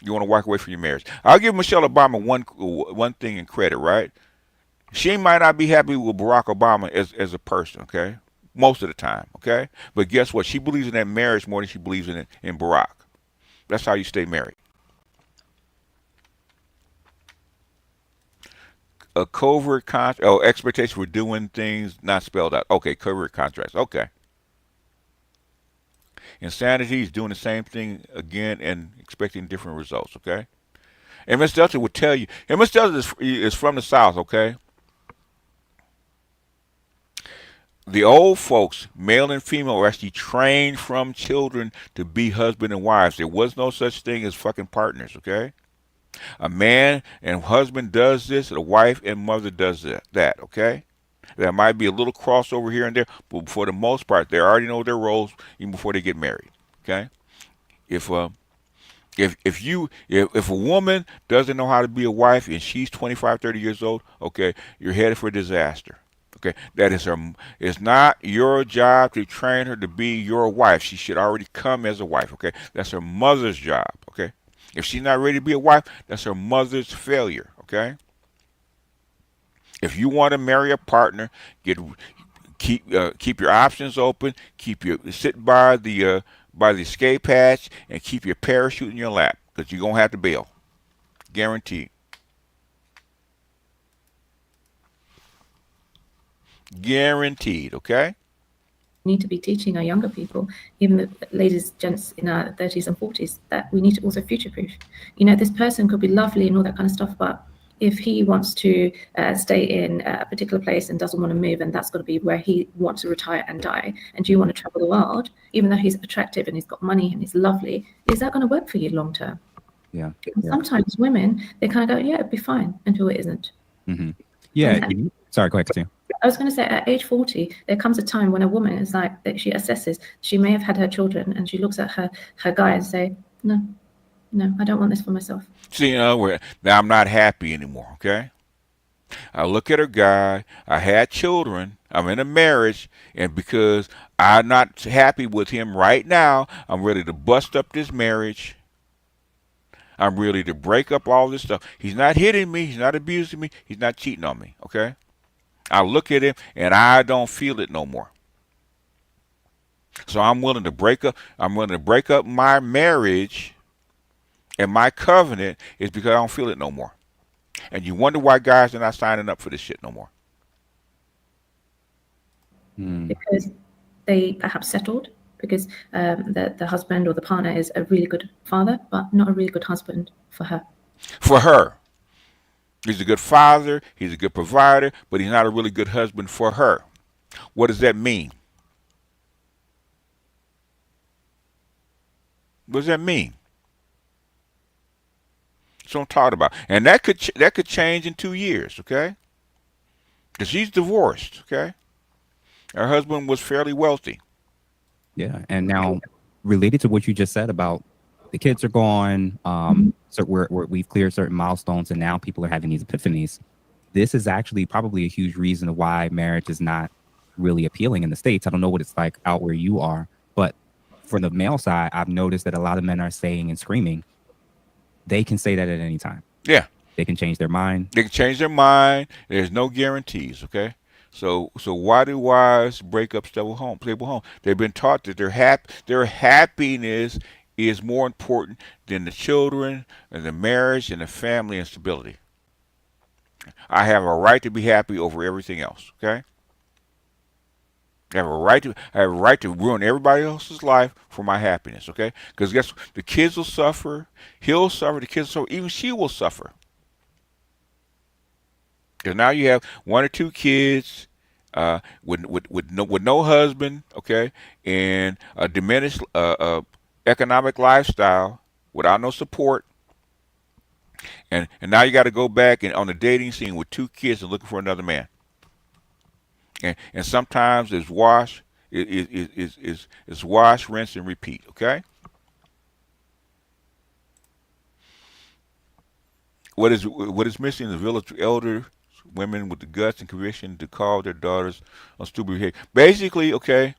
you want to walk away from your marriage. I'll give Michelle Obama one thing in credit, right? She might not be happy with Barack Obama as a person, okay? Most of the time, okay? But guess what? She believes in that marriage more than she believes in Barack. That's how you stay married. A covert contract, expectation for doing things not spelled out. Okay, covert contracts. Okay. Insanity is doing the same thing again and expecting different results. Okay. And Miss Delta would tell you, and Miss Delta is from the South. Okay. The old folks, male and female, were actually trained from children to be husband and wives. There was no such thing as fucking partners. Okay. A man and husband does this, a wife and mother does that, okay? There might be a little crossover here and there, but for the most part, they already know their roles even before they get married, okay? If a woman doesn't know how to be a wife and she's 25, 30 years old, okay, you're headed for disaster. Okay, that is it's not your job to train her to be your wife. She should already come as a wife, okay? That's her mother's job, okay? If she's not ready to be a wife, that's her mother's failure, okay? If you want to marry a partner, keep your options open, sit by the escape hatch and keep your parachute in your lap because you're going to have to bail. Guaranteed. Guaranteed, okay? need to be teaching our younger people, even the ladies, gents in our 30s and 40s, that we need to also future-proof. You know, this person could be lovely and all that kind of stuff, but if he wants to stay in a particular place and doesn't want to move, and that's going to be where he wants to retire and die, and you want to travel the world, even though he's attractive and he's got money and he's lovely, is that going to work for you long term? Yeah. Sometimes women, they kind of go, yeah, it'd be fine, until it isn't. Mm-hmm. Yeah. And Sorry, go ahead, continue. I was going to say, at age 40, there comes a time when a woman is like, that she assesses, she may have had her children, and she looks at her guy and say, no, I don't want this for myself. See, now I'm not happy anymore, okay? I look at her guy, I had children, I'm in a marriage, and because I'm not happy with him right now, I'm ready to bust up this marriage. I'm ready to break up all this stuff. He's not hitting me, he's not abusing me, he's not cheating on me, okay? I look at him and I don't feel it no more. So I'm willing to break up my marriage, and my covenant is because I don't feel it no more. And you wonder why guys are not signing up for this shit no more. Because they perhaps settled, because the husband or the partner is a really good father, but not a really good husband for her. For her. He's a good father, he's a good provider, but he's not a really good husband for her. What does that mean? What does that mean? That's what I'm talking about. And that could change in 2 years, okay? Because she's divorced, okay? Her husband was fairly wealthy. Yeah, and now related to what you just said about the kids are gone, so we've cleared certain milestones, and now people are having these epiphanies. This is actually probably a huge reason of why marriage is not really appealing in the States. I don't know what it's like out where you are, but for the male side, I've noticed that a lot of men are saying and screaming, they can say that at any time. Yeah. They can change their mind. They can change their mind. There's no guarantees, okay? So why do wives break up stable home? They've been taught that their happiness is more important than the children and the marriage and the family and stability. I have a right to be happy over everything else, okay? I have a right to ruin everybody else's life for my happiness, okay? Because guess what? The kids will suffer, he'll suffer, the kids will suffer, even she will suffer. Because now you have 1 or 2 kids with no husband, okay, and a diminished economic lifestyle without no support, and now you got to go back and on the dating scene with 2 kids and looking for another man. And sometimes it's wash, it's wash, rinse, and repeat, okay? What is missing is village elder women with the guts and conviction to call their daughters on stupid behavior. Basically, okay,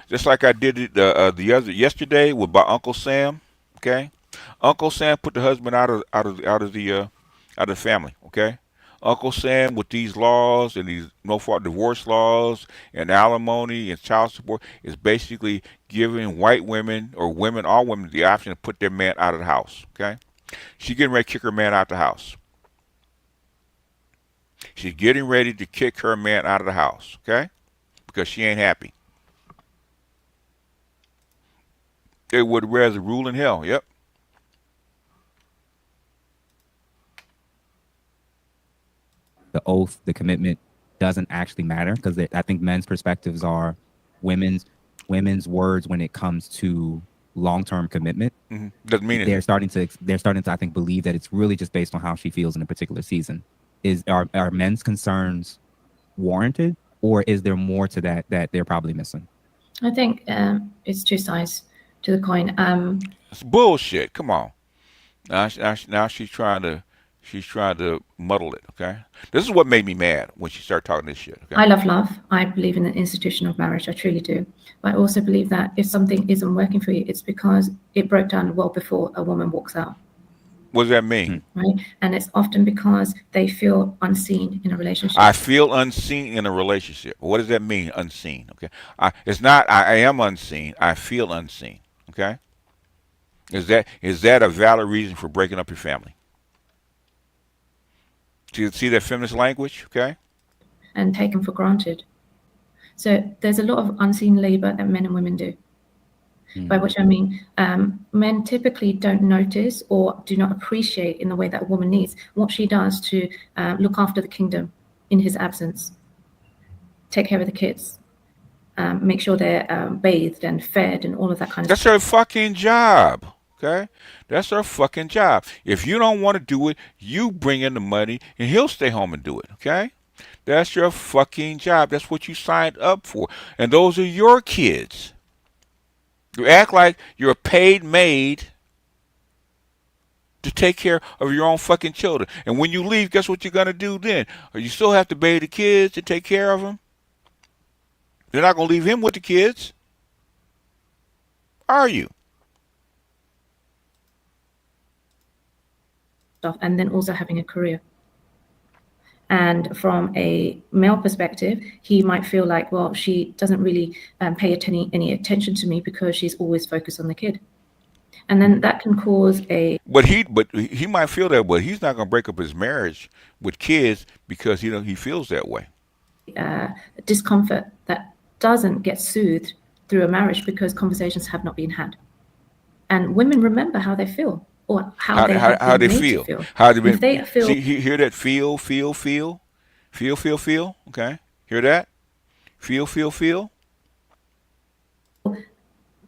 just like I did it yesterday with by Uncle Sam, okay? Uncle Sam put the husband out of the family, okay? Uncle Sam with these laws and these no-fault divorce laws and alimony and child support is basically giving white women or women, all women, the option to put their man out of the house, okay? She's getting ready to kick her man out the house. She's getting ready to kick her man out of the house, okay? Because she ain't happy. They would rather rule in hell, yep. The oath, the commitment doesn't actually matter, because I think men's perspectives are women's words when it comes to long-term commitment. Mm-hmm. Doesn't mean they're starting to I think believe that it's really just based on how she feels in a particular season. Are men's concerns warranted, or is there more to that they're probably missing? I think it's 2 sides to the coin. It's bullshit. Come on. Now she's trying to muddle it, okay? This is what made me mad when she started talking this shit, okay? I love love. I believe in the institution of marriage. I truly do. But I also believe that if something isn't working for you, it's because it broke down well before a woman walks out. What does that mean? Right? And it's often because they feel unseen in a relationship. I feel unseen in a relationship. What does that mean, unseen? Okay. It's not I am unseen. I feel unseen. Okay. Is that a valid reason for breaking up your family? Do you see that feminist language? Okay. And taken for granted. So there's a lot of unseen labor that men and women do. By which I mean, men typically don't notice or do not appreciate in the way that a woman needs what she does to look after the kingdom in his absence, take care of the kids, make sure they're bathed and fed and all of that kind of That's stuff. her fucking job. Okay? That's her fucking job. If you don't want to do it, you bring in the money and he'll stay home and do it. Okay? That's your fucking job. That's what you signed up for. And those are your kids. You act like you're a paid maid to take care of your own fucking children. And when you leave, guess what you're going to do then? Or you still have to bathe the kids to take care of them? You're not going to leave him with the kids. Are you? And then also having a career. And from a male perspective, he might feel like, well, she doesn't really pay any attention to me because she's always focused on the kid. And then that can cause a... But he might feel that way. He's not going to break up his marriage with kids because he feels that way. discomfort that doesn't get soothed through a marriage because conversations have not been had. And women remember how they feel. Or how they feel. How they if they feel. See, hear that? Feel. Okay, hear that? Feel.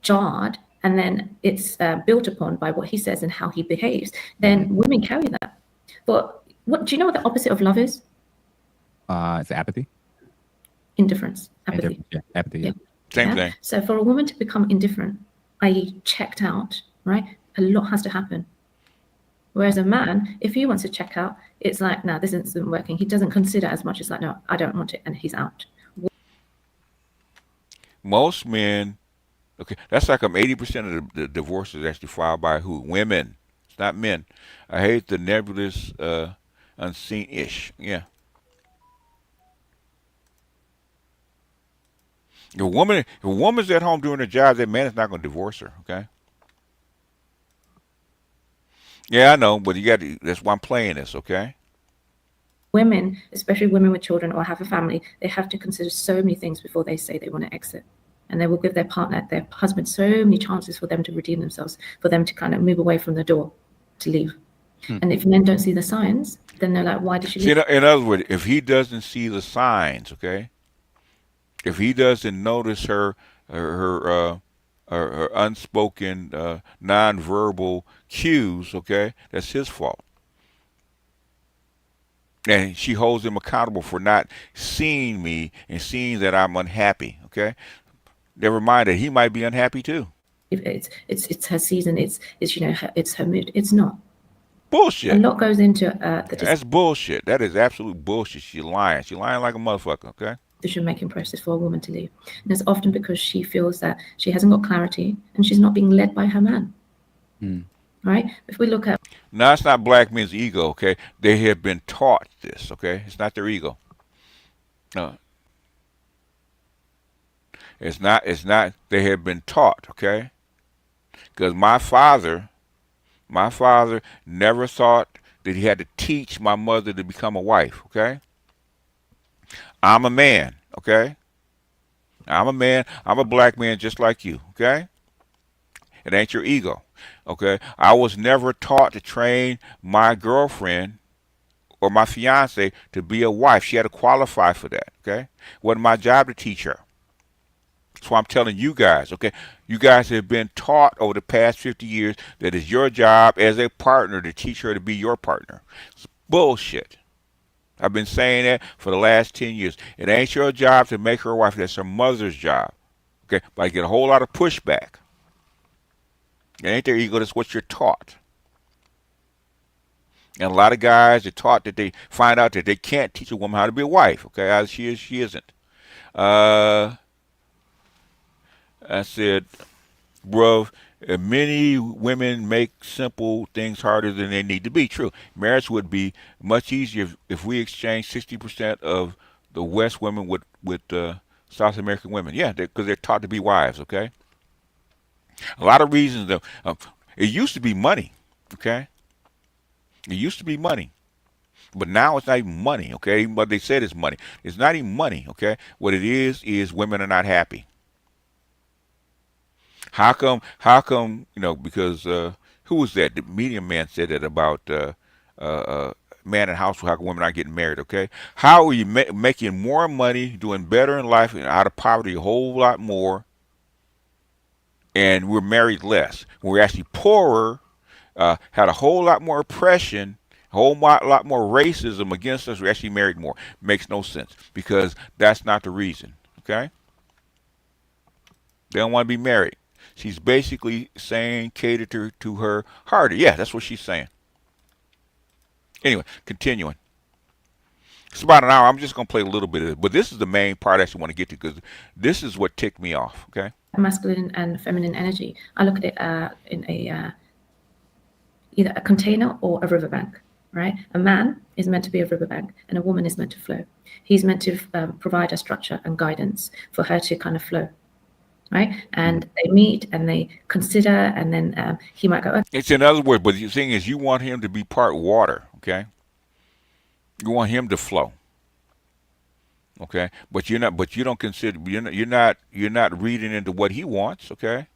Jarred, and then it's built upon by what he says and how he behaves. Then women carry that. But what do you know? What the opposite of love is? It's apathy. Indifference. Apathy. Apathy. Yeah. Same thing. So for a woman to become indifferent, i.e., checked out, right? A lot has to happen. Whereas a man, if he wants to check out, it's like, no, this isn't working. He doesn't consider as much as like, no, I don't want it, and he's out. Most men, okay, that's like 80% of the divorces actually filed by who? Women. It's not men. I hate the nebulous, unseen-ish. Yeah. If a woman's at home doing her job, that man is not going to divorce her. Okay. Yeah, I know, but that's why I'm playing this, okay? Women, especially women with children or have a family, they have to consider so many things before they say they want to exit. And they will give their partner, their husband, so many chances for them to redeem themselves, for them to kind of move away from the door to leave. And if men don't see the signs, then they're like, why did she leave? See, in other words, if he doesn't see the signs, okay? If he doesn't notice her unspoken, nonverbal cues, okay, that's his fault. And she holds him accountable for not seeing me and seeing that I'm unhappy, okay? Never mind that he might be unhappy too. It's her season. It's it's her mood. It's not. Bullshit. A lot goes into that's bullshit. That is absolute bullshit. She's lying. She's lying like a motherfucker, okay? Decision-making process for a woman to leave. And it's often because she feels that she hasn't got clarity and she's not being led by her man. Right? If we look at... No, it's not black men's ego, okay? They have been taught this, okay? It's not their ego. No. It's not, they have been taught, okay? Because my father never thought that he had to teach my mother to become a wife, okay? I'm a man, okay? I'm a man. I'm a black man just like you, okay? It ain't your ego, okay? I was never taught to train my girlfriend or my fiance to be a wife. She had to qualify for that, okay? It wasn't my job to teach her. That's why I'm telling you guys, okay? You guys have been taught over the past 50 years that it's your job as a partner to teach her to be your partner. It's bullshit. I've been saying that for the last 10 years. It ain't your job to make her a wife. That's her mother's job. Okay? But I get a whole lot of pushback. It ain't their ego. That's what you're taught. And a lot of guys are taught that they find out that they can't teach a woman how to be a wife. Okay? As she is, she isn't. I said, bro, many women make simple things harder than they need to be. True. Marriage would be much easier if we exchange 60% of the West women with South American women. Yeah, because they're taught to be wives, okay? A lot of reasons, though. It used to be money, okay? It used to be money. But now it's not even money, okay? Even what they said is money. It's not even money, okay? What it is women are not happy. How come, because who was that? The medium man said that about man in household, how come women aren't getting married, okay? How are you making more money, doing better in life, and out of poverty a whole lot more, and we're married less? We're actually poorer, had a whole lot more oppression, a whole lot more racism against us. We actually married more. Makes no sense because that's not the reason. Okay, they don't want to be married. She's basically saying cater to her harder. Yeah, that's what she's saying. Anyway, continuing. It's about an hour. I'm just gonna play a little bit of it, but this is the main part I actually want to get to because this is what ticked me off. Okay. Masculine and feminine energy. I look at it in a either a container or a riverbank, right? A man is meant to be a riverbank and a woman is meant to flow. He's meant to provide a structure and guidance for her to kind of flow, right? And they meet and they consider, and then he might go, okay. It's in other words, but the thing is, you want him to be part water, okay? You want him to flow, okay? But you're not. But you don't consider. You're not reading into what he wants, okay?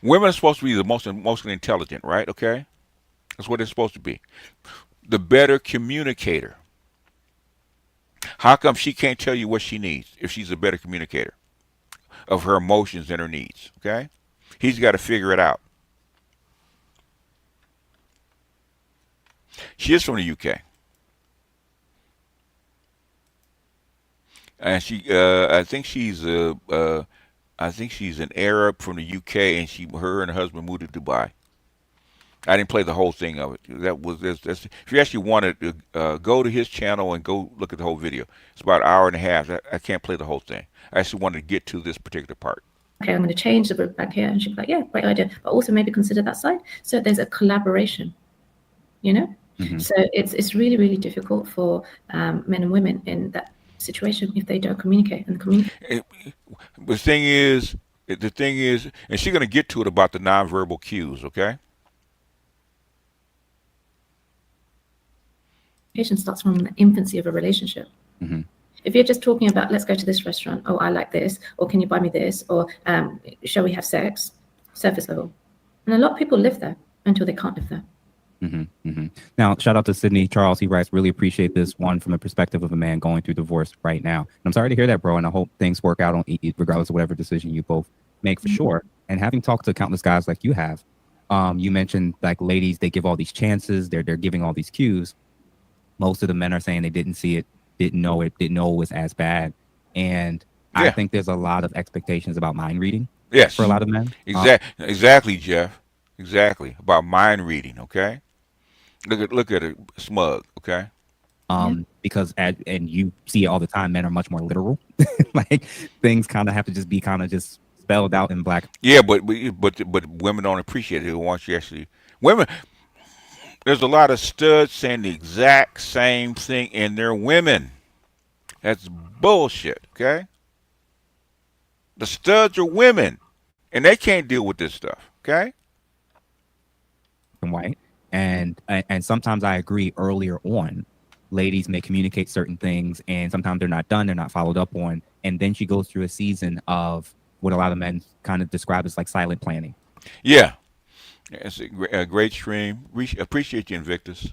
Women are supposed to be the most emotionally intelligent, right? Okay, that's what they're supposed to be. The better communicator. How come she can't tell you what she needs if she's a better communicator of her emotions and her needs? Okay, he's got to figure it out. She is from the UK, and I think she's an Arab from the UK, and her and her husband moved to Dubai. I didn't play the whole thing of it. That's if you actually wanted to go to his channel and go look at the whole video. It's about an hour and a half. I can't play the whole thing. I actually wanted to get to this particular part. Okay, I'm going to change the route back here. And she'd be like, yeah, great idea. But also maybe consider that side. So there's a collaboration, you know? Mm-hmm. So it's really, really difficult for men and women in that situation if they don't communicate and communicate. The thing is, and she's going to get to it about the nonverbal cues, okay? Starts from the infancy of a relationship. Mm-hmm. If you're just talking about, let's go to this restaurant, oh, I like this, or can you buy me this, or shall we have sex, surface level. And a lot of people live there until they can't live there. Mm-hmm, mm-hmm. Now, shout out to Sydney Charles. He writes, really appreciate this one from the perspective of a man going through divorce right now. And I'm sorry to hear that, bro. And I hope things work out regardless of whatever decision you both make, for sure. And having talked to countless guys like you have, you mentioned like ladies, they give all these chances. They're giving all these cues. Most of the men are saying they didn't see it, didn't know it was as bad. And yeah. I think there's a lot of expectations about mind reading. Yes. For a lot of men. Exactly, Jeff. Exactly. About mind reading, okay? Look at it, smug, okay? Because and you see it all the time, men are much more literal. Like things kind of have to just be kind of just spelled out in black. Yeah, but women don't appreciate it once you actually There's a lot of studs saying the exact same thing, and they're women. That's bullshit, okay? The studs are women, and they can't deal with this stuff, okay? And white. And sometimes I agree earlier on, ladies may communicate certain things, and sometimes they're not done, they're not followed up on. And then she goes through a season of what a lot of men kind of describe as like silent planning. Yeah. It's a great stream. Appreciate you, Invictus.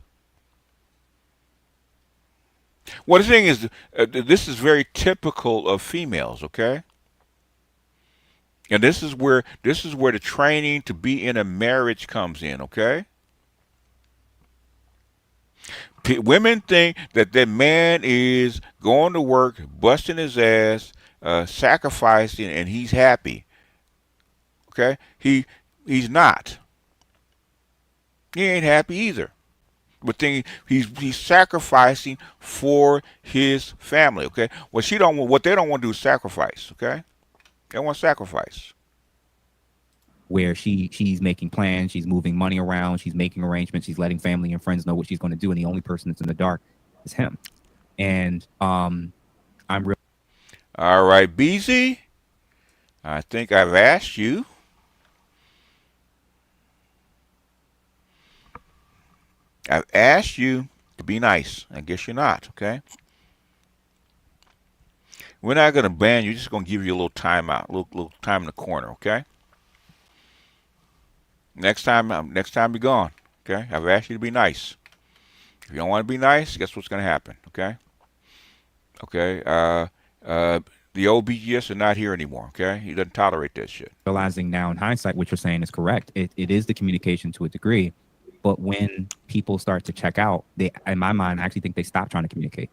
Well, the thing is, this is very typical of females, okay? And this is where the training to be in a marriage comes in, okay? Women think that their man is going to work, busting his ass, sacrificing, and he's happy. Okay? He's not. He ain't happy either. But then he's sacrificing for his family, okay? What they don't want to do is sacrifice, okay? They want to sacrifice. Where she's making plans, she's moving money around, she's making arrangements, she's letting family and friends know what she's going to do, and the only person that's in the dark is him. And I'm real. All right, BZ, I think I've asked you. I've asked you to be nice. I guess you're not, okay? We're not going to ban you. Just going to give you a little time out, little time in the corner, okay? Next time you're gone, okay? I've asked you to be nice. If you don't want to be nice, guess what's going to happen, okay? Okay, the old BGS are not here anymore, okay? He doesn't tolerate that shit. Realizing now in hindsight, what you're saying is correct. It is the communication to a degree. But when people start to check out, they, in my mind, I actually think they stop trying to communicate.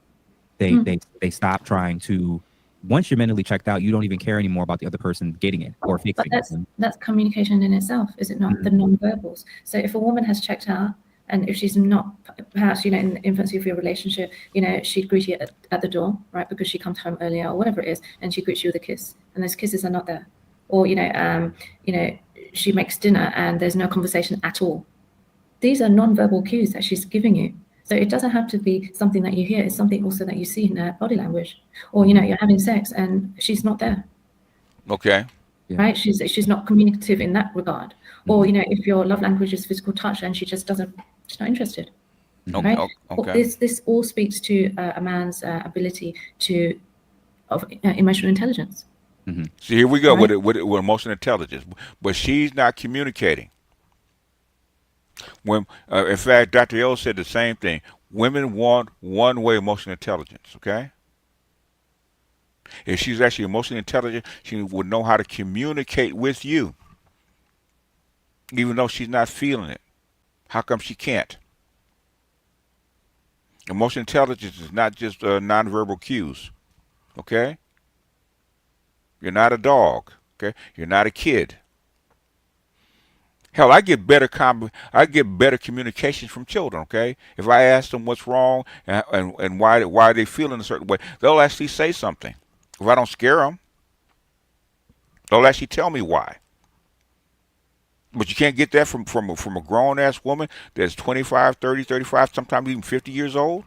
They stop trying to. Once you're mentally checked out, you don't even care anymore about the other person getting it or fixing But it. that's communication in itself, is it not? The non-verbals. So if a woman has checked out, and if she's not, perhaps, in the infancy of your relationship, she'd greet you at the door, right? Because she comes home earlier or whatever it is, and she greets you with a kiss, and those kisses are not there. Or, she makes dinner and there's no conversation at all. These are non-verbal cues that she's giving you. So it doesn't have to be something that you hear. It's something also that you see in her body language. Or, you're having sex and she's not there. Okay. Right? She's not communicative in that regard. Or, if your love language is physical touch and she's not interested. Right? Okay. This all speaks to a man's ability of emotional intelligence. Mm-hmm. See, here we go with emotional intelligence. But she's not communicating. When, in fact, Dr. Yo said the same thing. Women want one-way emotional intelligence, okay? If she's actually emotionally intelligent, she would know how to communicate with you, even though she's not feeling it. How come she can't? Emotional intelligence is not just nonverbal cues, okay? You're not a dog, okay? You're not a kid. Hell, I get better communications from children, okay? If I ask them what's wrong and why they feel in a certain way, they'll actually say something. If I don't scare them, they'll actually tell me why. But you can't get that from a grown-ass woman that's 25, 30, 35, sometimes even 50 years old.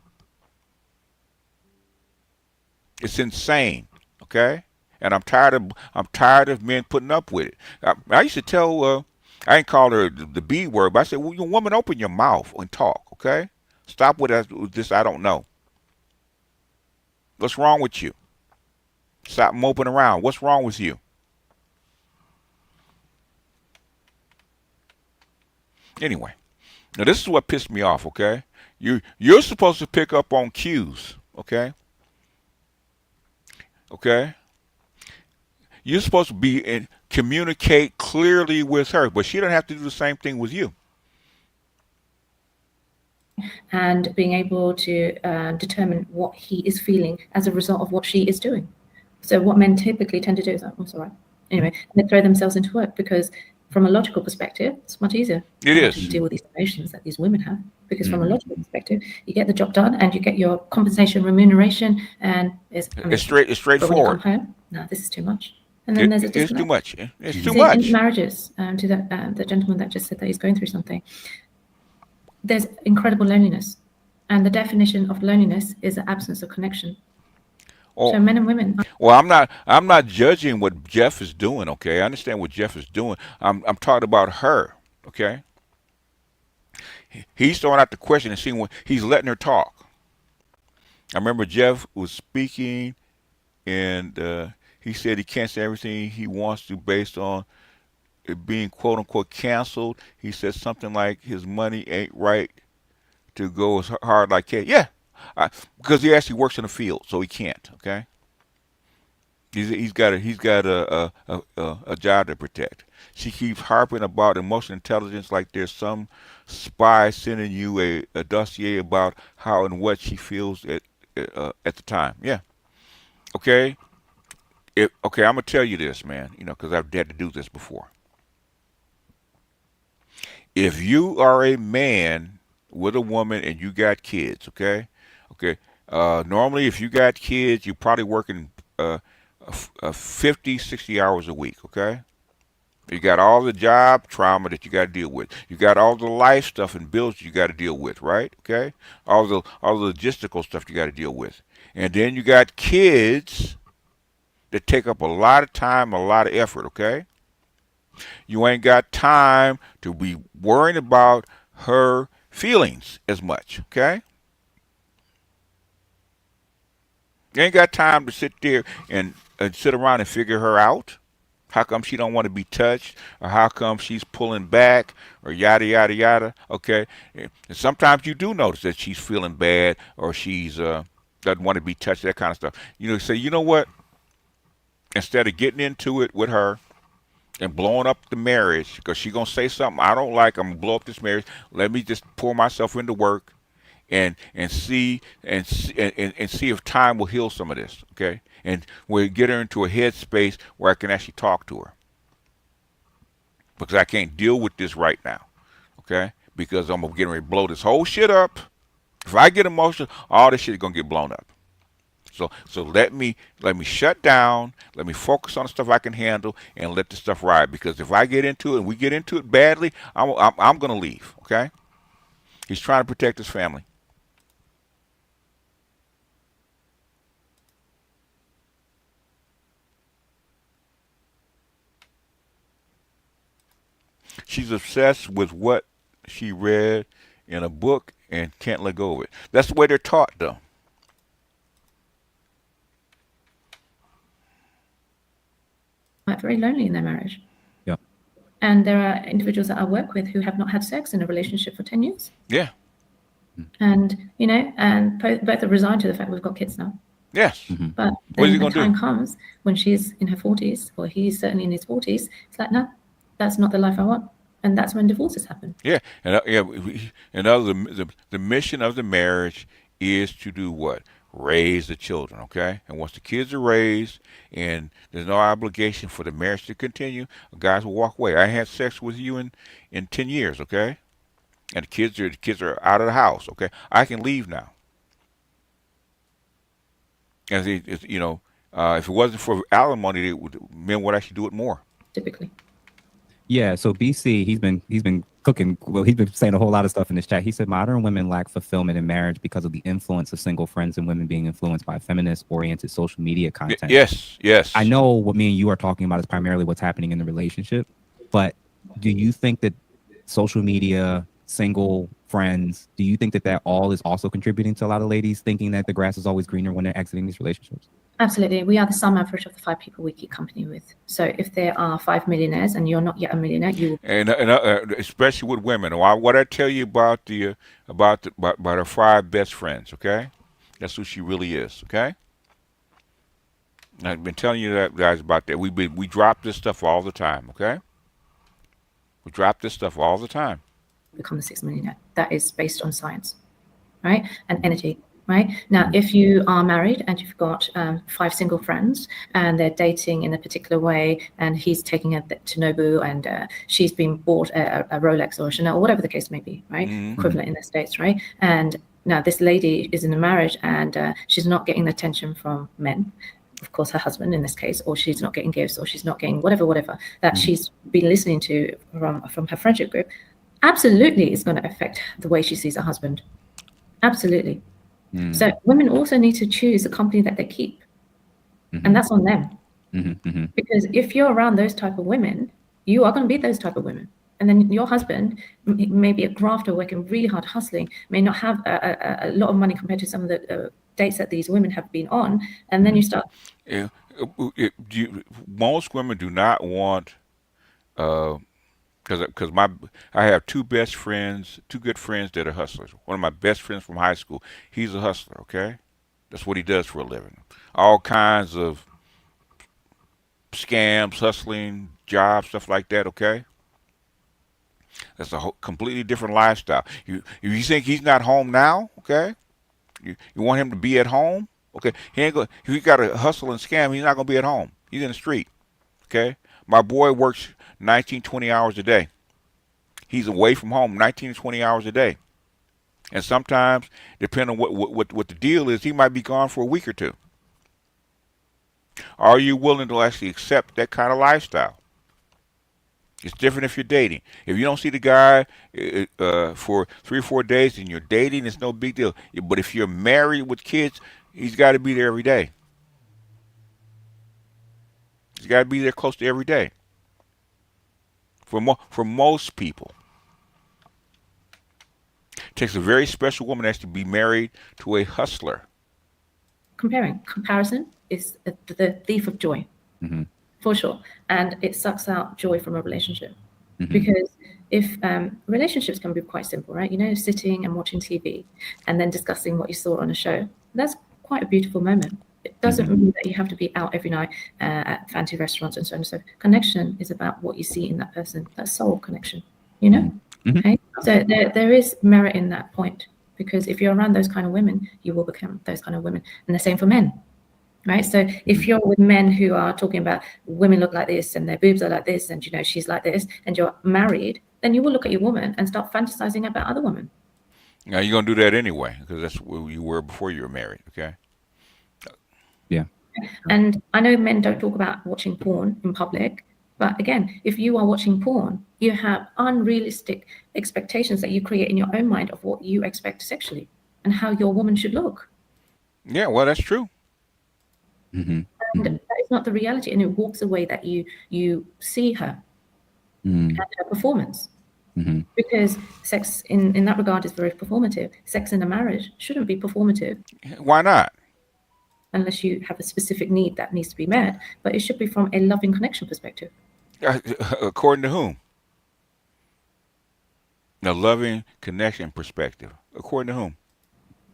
It's insane, okay? And I'm tired of men putting up with it. I used to tell I ain't call her the B word, but I said, well, you woman, open your mouth and talk, okay? Stop with this I don't know. What's wrong with you? Stop moping around. What's wrong with you? Anyway, now this is what pissed me off, okay? You're supposed to pick up on cues, okay? Okay? You're supposed to communicate clearly with her, but she doesn't have to do the same thing with you. And being able to determine what he is feeling as a result of what she is doing. So what men typically tend to do is, oh, it's all right. Anyway, they throw themselves into work because from a logical perspective, it's much easier to deal with these emotions that these women have. Because from a logical perspective, you get the job done and you get your compensation, remuneration, and it's straightforward. But when you come home, no, this is too much. And then there's a disconnect. It's too much. It's too much. much. In marriages, to the gentleman that just said that he's going through something, there's incredible loneliness. And the definition of loneliness is the absence of connection. So men and women. Well, I'm not judging what Jeff is doing, okay? I understand what Jeff is doing. I'm talking about her, okay? He's throwing out the question and seeing what he's letting her talk. I remember Jeff was speaking and he said he can't say everything he wants to based on it being quote unquote canceled. He said something like his money ain't right to go as hard like that. Yeah, because he actually works in the field, so he can't. Okay, he's got a job to protect. She keeps harping about emotional intelligence like there's some spy sending you a dossier about how and what she feels at the time. Yeah. Okay. Okay, I'm gonna tell you this, man. Because I've had to do this before. If you are a man with a woman and you got kids, okay, normally if you got kids, you're probably working 50, 60 hours a week, okay. You got all the job trauma that you got to deal with. You got all the life stuff and bills you got to deal with, right? Okay, all the logistical stuff you got to deal with, and then you got kids that take up a lot of time, a lot of effort, okay? You ain't got time to be worrying about her feelings as much, okay? You ain't got time to sit there and sit around and figure her out. How come she don't want to be touched, or how come she's pulling back, or yada yada yada? Okay, and sometimes you do notice that she's feeling bad, or she's doesn't want to be touched, that kind of stuff. You know, say, you know what? Instead of getting into it with her and blowing up the marriage, because she's gonna say something I don't like, I'm gonna blow up this marriage. Let me just pour myself into work and see and see if time will heal some of this. Okay, and we'll get her into a headspace where I can actually talk to her, because I can't deal with this right now. Okay, because I'm getting ready to blow this whole shit up. If I get emotional, all this shit is gonna get blown up. So let me shut down. Let me focus on the stuff I can handle and let the stuff ride. Because if I get into it and we get into it badly, I'm gonna leave. Okay? He's trying to protect his family. She's obsessed with what she read in a book and can't let go of it. That's the way they're taught, though. Very lonely in their marriage. Yeah. And there are individuals that I work with who have not had sex in a relationship for 10 years. Yeah. And, you know, and both are resigned to the fact we've got kids now. Yes. But What is he then the gonna do? time comes when she's in her 40s, or he's certainly in his 40s, it's like, no, that's not the life I want. And that's when divorces happen. Yeah, and the mission of the marriage is to do what? Raise the children, okay? And once the kids are raised and there's no obligation for the marriage to continue, guys will walk away. I had sex with you in 10 years, okay? And the kids are out of the house, okay? I can leave now. And you know, if it wasn't for alimony, men would actually do it more. Typically. Yeah, so BC, he's been cooking. Well, he's been saying a whole lot of stuff in this chat. He said modern women lack fulfillment in marriage because of the influence of single friends and women being influenced by feminist-oriented social media content. Yes. I know what me and you are talking about is primarily what's happening in the relationship, but do you think that social media, single friends, do you think that all is also contributing to a lot of ladies thinking that the grass is always greener when they're exiting these relationships? Absolutely. We are the sum average of the 5 people we keep company with. So if there are 5 millionaires and you're not yet a millionaire, you will. And especially with women. What I tell you about her 5 best friends, okay? That's who she really is, okay? I've been telling you that, guys, about that. We drop this stuff all the time, okay? We drop this stuff all the time. Become a 6 millionaire. That is based on science, right? And energy. Right now, if you are married and you've got 5 single friends and they're dating in a particular way, and he's taking her to Nobu and she's been bought a Rolex or a Chanel, or whatever the case may be, right? Equivalent in the States, right? And now this lady is in a marriage and she's not getting the attention from men, of course, her husband in this case, or she's not getting gifts, or she's not getting whatever that she's been listening to from her friendship group. Absolutely, it's going to affect the way she sees her husband. Absolutely. So women also need to choose the company that they keep, and that's on them. Because if you're around those type of women, you are going to be those type of women, and then your husband may be a grafter working really hard, hustling, may not have a lot of money compared to some of the dates that these women have been on, and then you start. Yeah, most women do not want. Because I have 2 best friends, 2 good friends that are hustlers. One of my best friends from high school, he's a hustler, okay? That's what he does for a living. All kinds of scams, hustling, jobs, stuff like that, okay? That's a completely different lifestyle. If you think he's not home now, okay? You want him to be at home? Okay, if he got to hustle and scam, he's not going to be at home. He's in the street, okay? My boy works 19, 20 hours a day. He's away from home 19 to 20 hours a day. And sometimes, depending on what the deal is, he might be gone for a week or 2. Are you willing to actually accept that kind of lifestyle? It's different if you're dating. If you don't see the guy for 3 or 4 days and you're dating, it's no big deal. But if you're married with kids, he's got to be there every day. He's got to be there close to every day. For most people, it takes a very special woman to actually be married to a hustler. Comparison is the thief of joy, for sure, and it sucks out joy from a relationship. Because if relationships can be quite simple, right? You know, sitting and watching TV and then discussing what you saw on a show, that's quite a beautiful moment. It doesn't mean that you have to be out every night at fancy restaurants and so on and so forth. Connection is about what you see in that person, that soul connection, you know? Okay, so there is merit in that point, because if you're around those kind of women, you will become those kind of women. And the same for men, right? So if you're with men who are talking about women look like this and their boobs are like this and, you know, she's like this, and you're married, then you will look at your woman and start fantasizing about other women. Now, you're going to do that anyway, because that's where you were before you were married, okay? Yeah. And I know men don't talk about watching porn in public, but again, if you are watching porn, you have unrealistic expectations that you create in your own mind of what you expect sexually and how your woman should look. Yeah, well, that's true. And that is not the reality, and it walks away that you see her and her performance. Because sex in that regard is very performative. Sex in a marriage shouldn't be performative. Why not? Unless you have a specific need that needs to be met, but it should be from a loving connection perspective. According to whom? A loving connection perspective. According to whom?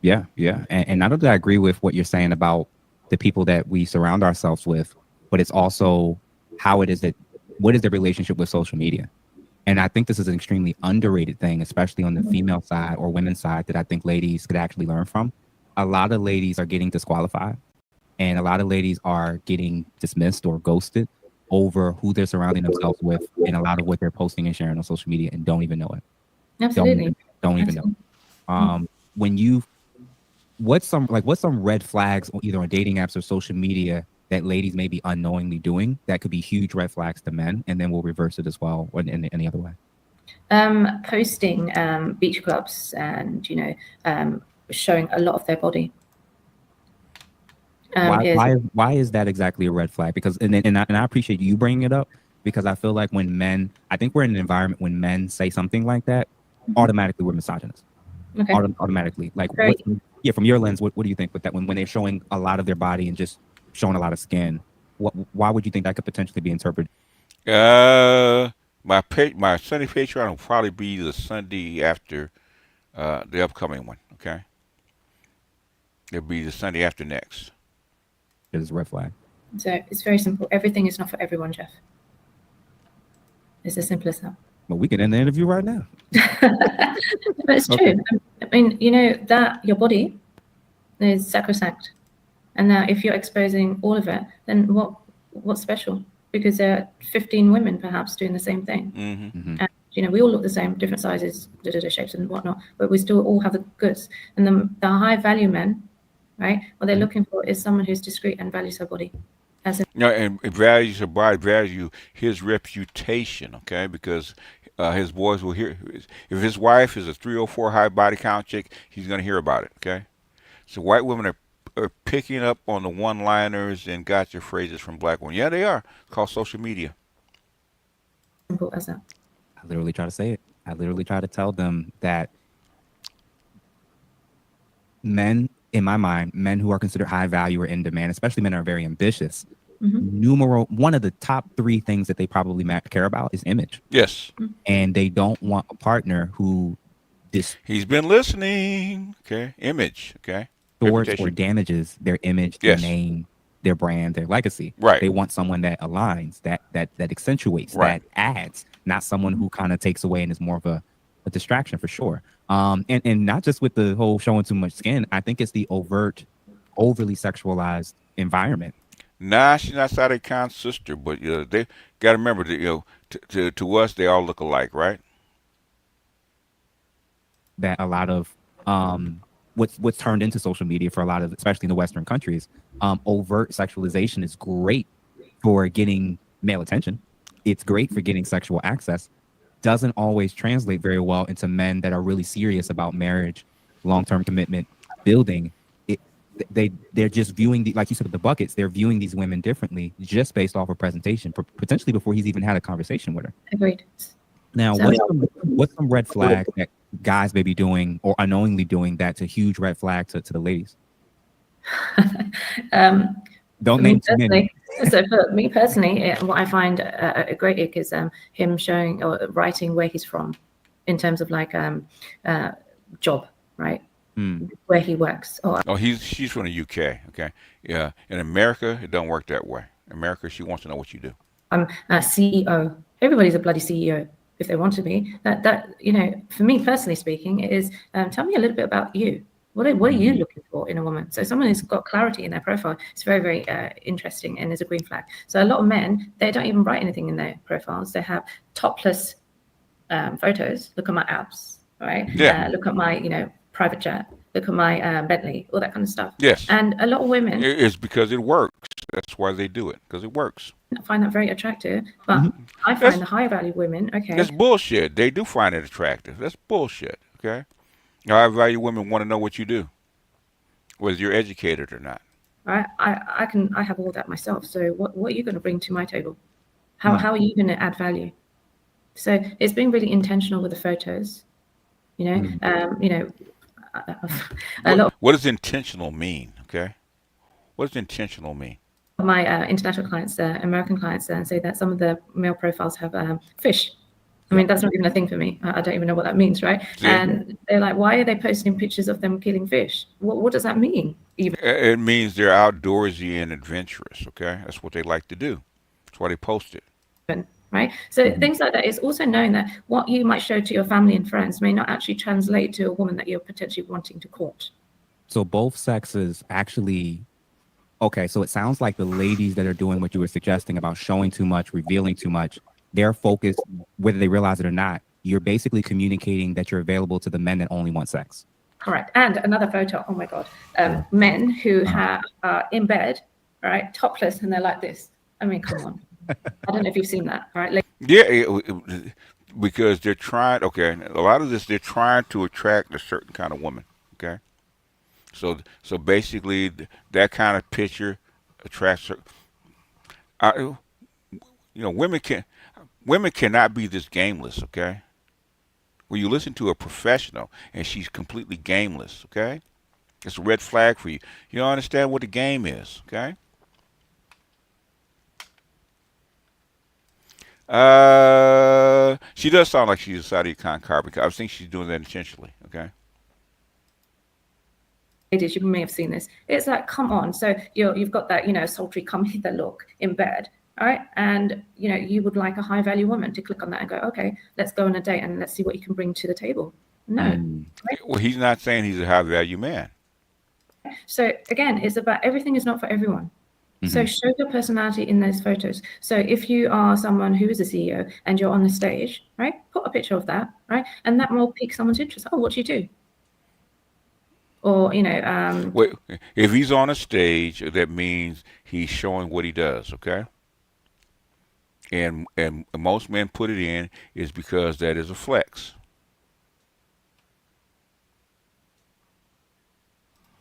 Yeah, yeah. And not only do I agree with what you're saying about the people that we surround ourselves with, but it's also how it is that, what is the relationship with social media? And I think this is an extremely underrated thing, especially on the female side or women's side, that I think ladies could actually learn from. A lot of ladies are getting disqualified, and a lot of ladies are getting dismissed or ghosted over who they're surrounding themselves with and a lot of what they're posting and sharing on social media and don't even know it. Absolutely. Don't even know. When you, what's some red flags either on dating apps or social media that ladies may be unknowingly doing that could be huge red flags to men, and then we'll reverse it as well in any other way? Posting beach clubs and, you know, showing a lot of their body. Why is that exactly a red flag? Because and I appreciate you bringing it up, because I feel like when men, I think we're in an environment when men say something like that, automatically we're misogynist. Okay. Automatically, like from your lens, what do you think with that when they're showing a lot of their body and just showing a lot of skin? Why would you think that could potentially be interpreted? My Sunday Patreon will probably be the Sunday after the upcoming one. Okay, it'll be the Sunday after next. It is a red flag. So it's very simple. Everything is not for everyone, Jeff. It's as simple as that. Well, we can end the interview right now. But it's true. I mean, you know, that your body is sacrosanct. And now if you're exposing all of it, then what's special? Because there are 15 women perhaps doing the same thing. And, you know, we all look the same, different sizes, shapes and whatnot, but we still all have the goods. And the high value men, right, what they're looking for is someone who's discreet and values her body. And values her body, value his reputation, okay? Because his boys will hear, if his wife is a 304 high body count chick, he's going to hear about it, okay? So white women are picking up on the one-liners and gotcha phrases from black women. Yeah, they are. It's called social media. Simple as that. I literally try to say it. I literally try to tell them that men, in my mind, men who are considered high value or in demand, especially men who are very ambitious, one of the top 3 things that they probably care about is image. Yes. And they don't want a partner who he's been listening. Okay. Image. Okay. Distorts or damages their image, their name, their brand, their legacy. Right. They want someone that aligns, that accentuates, that adds, not someone who kind of takes away and is more of a distraction for sure. And not just with the whole showing too much skin. I think it's the overtly sexualized environment. Nah, she's not Sadiq Khan's sister, but they got to remember that to us they all look alike, right? That a lot of what's turned into social media for a lot of, especially in the Western countries, overt sexualization is great for getting male attention. It's great for getting sexual access. Doesn't always translate very well into men that are really serious about marriage, long-term commitment, building. They're just viewing like you said with the buckets. They're viewing these women differently just based off of presentation, potentially before he's even had a conversation with her. Agreed. Now, what's some red flags that guys may be doing or unknowingly doing that's a huge red flag to the ladies? Don't For me name too many. personally, so for me personally, what I find a great ick is him showing or writing where he's from, in terms of like job, right? Where he works. Or Oh, she's from the UK. Okay, yeah. In America, it don't work that way. In America, she wants to know what you do. I'm a CEO. Everybody's a bloody CEO if they want to be. That you know, for me personally speaking, it is tell me a little bit about you. What are you looking for in a woman? So someone who's got clarity in their profile is very, very interesting and is a green flag. So a lot of men, they don't even write anything in their profiles. They have topless photos. Look at my abs, right? Yeah. Look at my, private jet. Look at my Bentley, all that kind of stuff. Yes. And a lot of women, It's because it works. That's why they do it, because it works. I find that very attractive, but I find the higher value women, okay. That's bullshit. They do find it attractive. That's bullshit. Okay. High value women want to know what you do, whether you're educated or not. Right? I have all that myself. So what are you going to bring to my table? How are you going to add value? So it's been really intentional with the photos. A lot. What does intentional mean? Okay. What does intentional mean? My international clients, American clients, say that some of the male profiles have fish. I mean, that's not even a thing for me. I don't even know what that means, right? See? And they're like, why are they posting pictures of them killing fish? What does that mean? Even It means they're outdoorsy and adventurous. Okay, that's what they like to do. That's why they post it. Right? So things like that. It's also known that what you might show to your family and friends may not actually translate to a woman that you're potentially wanting to court. So both sexes actually. Okay, so it sounds like the ladies that are doing what you were suggesting about showing too much, revealing too much, their focus, whether they realize it or not, you're basically communicating that you're available to the men that only want sex. Correct. And another photo, oh my God, men who are in bed, right, topless, and they're like this. I mean, come on. I don't know if you've seen that, right? Like, Yeah, because they're trying. Okay, a lot of this they're trying to attract a certain kind of woman. Okay, so basically that kind of picture attracts her. Women cannot be this gameless. Okay, when you listen to a professional and she's completely gameless. Okay, it's a red flag for you. You don't understand what the game is. Okay. She does sound like she's a Saudi Khan because I think she's doing that intentionally. Okay. ladies, you may have seen this. It's like, come on. So you've got that, sultry come hither look in bed. All right. And, you would like a high value woman to click on that and go, okay, let's go on a date and let's see what you can bring to the table. No. Right? Well, he's not saying he's a high value man. So again, it's about everything is not for everyone. So show your personality in those photos. So if you are someone who is a CEO and you're on the stage, right, put a picture of that, right? And that will pique someone's interest. Oh, what do you do? Or, Wait, if he's on a stage, that means he's showing what he does, okay? And most men put it in is because that is a flex.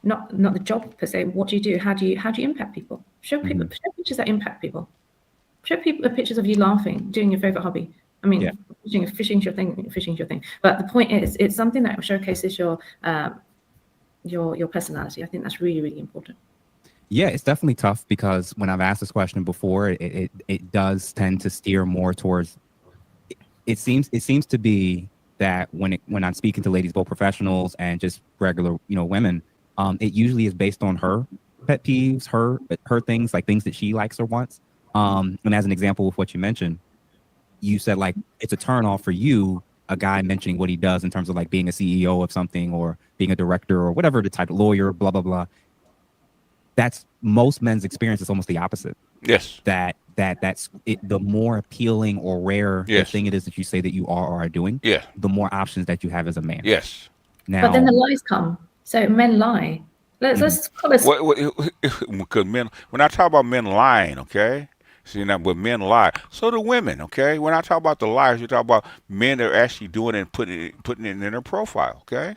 Not the job per se. What do you do? How do you impact people? Show people show pictures that impact people. Show people the pictures of you laughing, doing your favorite hobby. I mean, fishing's your thing. But the point is, it's something that showcases your personality. I think that's really, really important. Yeah, it's definitely tough because when I've asked this question before, it does tend to steer more towards. It seems to be that when I'm speaking to ladies, both professionals and just regular women, it usually is based on her pet peeves, her things, like things that she likes or wants. And as an example with what you mentioned, you said like it's a turn off for you, a guy mentioning what he does in terms of like being a CEO of something or being a director or whatever the type of lawyer, blah, blah, blah. That's most men's experience is almost the opposite. Yes. That's it, the more appealing or rare the thing it is that you say that you are or are doing, the more options that you have as a man. Yes. Now, but then the lies come. So men lie. Let's call this. Because men, when I talk about men lying, okay? See, now, but men lie. So do women, okay? When I talk about the liars, you talk about men that are actually doing it and putting it in their profile, okay?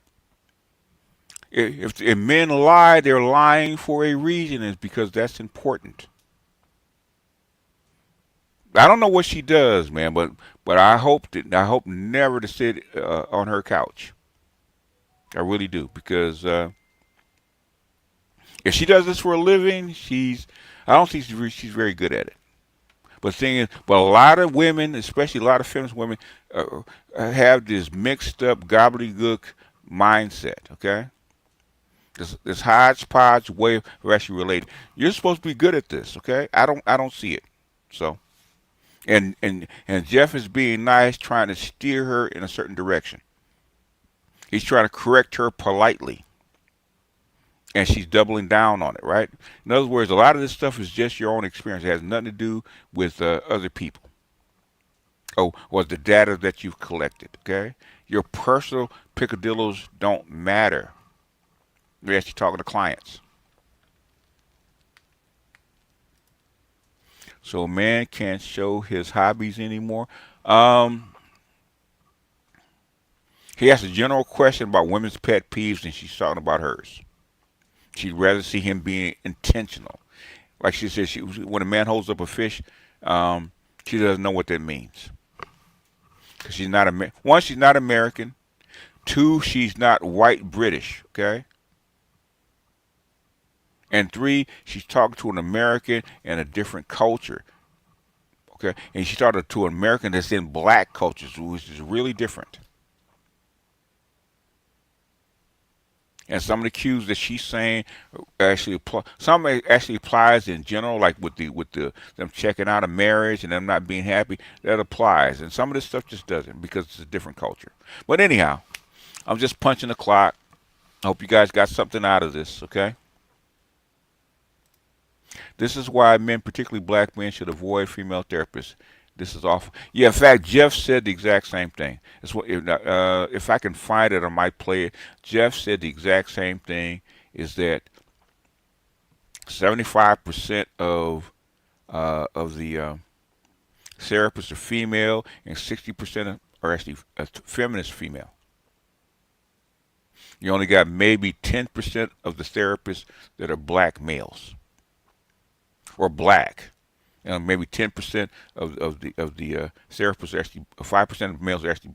If men lie, they're lying for a reason. It's because that's important. I don't know what she does, man, but I hope never to sit on her couch. I really do, because If she does this for a living, I don't think she's very good at it. But but a lot of women, especially a lot of feminist women, have this mixed up gobbledygook mindset. Okay, this hodgepodge way of actually relating. You're supposed to be good at this. Okay, I don't see it. So, and Jeff is being nice, trying to steer her in a certain direction. He's trying to correct her politely. And she's doubling down on it, right? In other words, a lot of this stuff is just your own experience. It has nothing to do with other people. Or the data that you've collected, okay? Your personal picadillos don't matter. You're actually talking to clients. So a man can't show his hobbies anymore. He asked a general question about women's pet peeves, and she's talking about hers. She'd rather see him being intentional. Like she said, when a man holds up a fish, she doesn't know what that means. Because she's not one, she's not American. Two, she's not white British. Okay. And three, she's talking to an American in a different culture. Okay. And she's talking to an American that's in black cultures, which is really different. And some of the cues that she's saying actually apply. Some actually applies in general, like with them checking out a marriage and them not being happy. That applies, and some of this stuff just doesn't because it's a different culture. But anyhow, I'm just punching the clock. I hope you guys got something out of this. Okay. This is why men, particularly black men, should avoid female therapists. This is awful. Yeah, in fact, Jeff said the exact same thing. If I can find it, I might play it. Jeff said the exact same thing, is that 75% of the therapists are female, and 60% are actually feminist female. You only got maybe 10% of the therapists that are black males, or black. Maybe 10% of the therapists are actually 5% of males are actually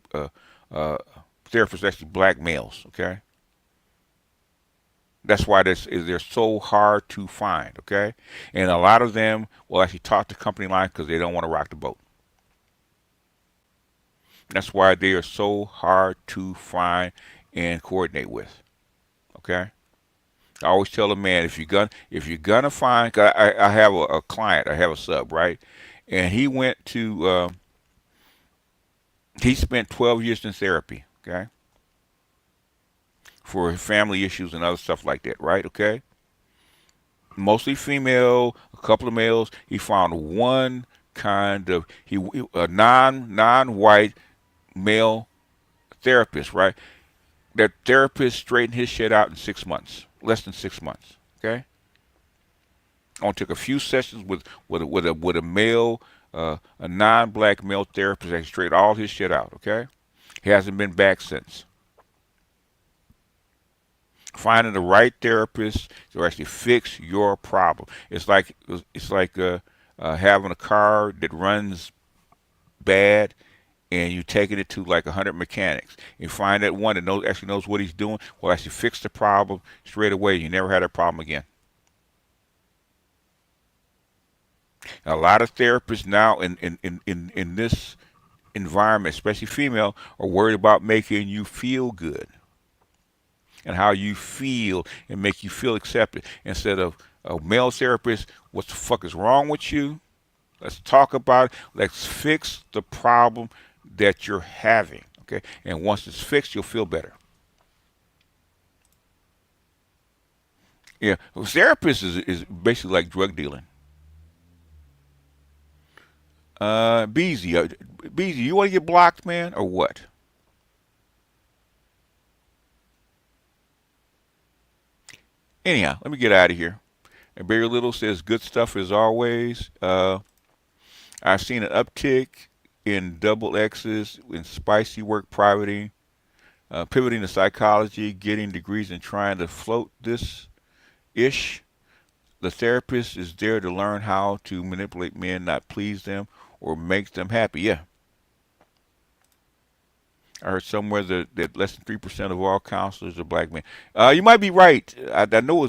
therapists are actually black males. Okay, that's why they're so hard to find. Okay, and a lot of them will actually talk to company line because they don't want to rock the boat. That's why they are so hard to find and coordinate with. Okay. I always tell a man, if you're gonna find, cause I have a client, I have a sub, right, and he went to, he spent 12 years in therapy, okay, for family issues and other stuff like that, right, okay, mostly female, a couple of males. He found one kind of a non-white male therapist, right. That therapist straightened his shit out in 6 months. Less than 6 months. Okay. I only took a few sessions with a male, a non-black male therapist that straightened all his shit out. Okay. He hasn't been back since. Finding the right therapist to actually fix your problem. It's like having a car that runs bad, and you taking it to like 100 mechanics. You find that one that actually knows what he's doing, will actually fix the problem straight away. You never had a problem again. A lot of therapists now in this environment, especially female, are worried about making you feel good and how you feel and make you feel accepted. Instead of a male therapist, what the fuck is wrong with you? Let's talk about it. Let's fix the problem that you're having, okay? And once it's fixed, you'll feel better. Yeah, therapist is basically like drug dealing. Beezy, you want to get blocked, man, or what? Anyhow, let me get out of here. And Barry Little says, good stuff as always. I've seen an uptick in double X's, in spicy work pivoting to psychology, getting degrees and trying to float this ish. The therapist is there to learn how to manipulate men, not please them or make them happy. Yeah. I heard somewhere that less than 3% of all counselors are black men. You might be right. I know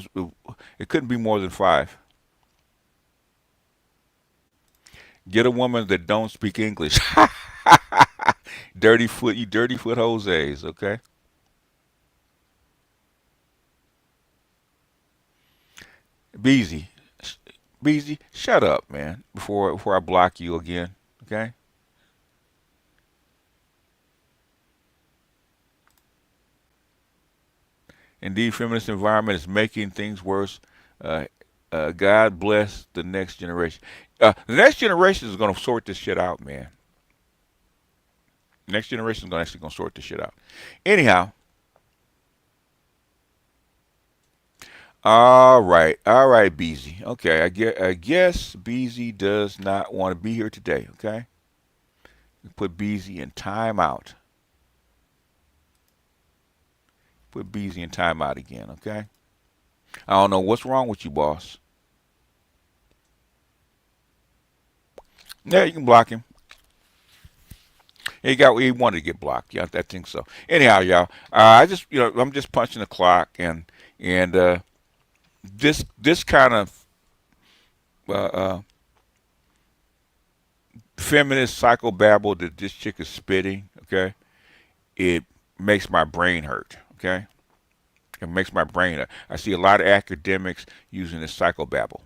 It couldn't be more than 5. Get a woman that don't speak English. Dirty foot, you dirty foot Jose's, okay? Beezy. Beezy, shut up, man, before I block you again, okay? Indeed, feminist environment is making things worse. Uh, God bless the next generation. The next generation is going to sort this shit out, man. Next generation is actually going to sort this shit out. Anyhow, all right, Beezy. Okay, I guess Beezy does not want to be here today. Okay, we put Beezy in timeout. Put Beezy in timeout again. Okay, I don't know what's wrong with you, boss. Yeah, you can block him. He wanted to get blocked. Yeah, I think so. Anyhow, y'all, I'm just punching the clock, and this kind of feminist psychobabble that this chick is spitting, okay, it makes my brain hurt, okay? It makes my brain hurt. I see a lot of academics using this psychobabble.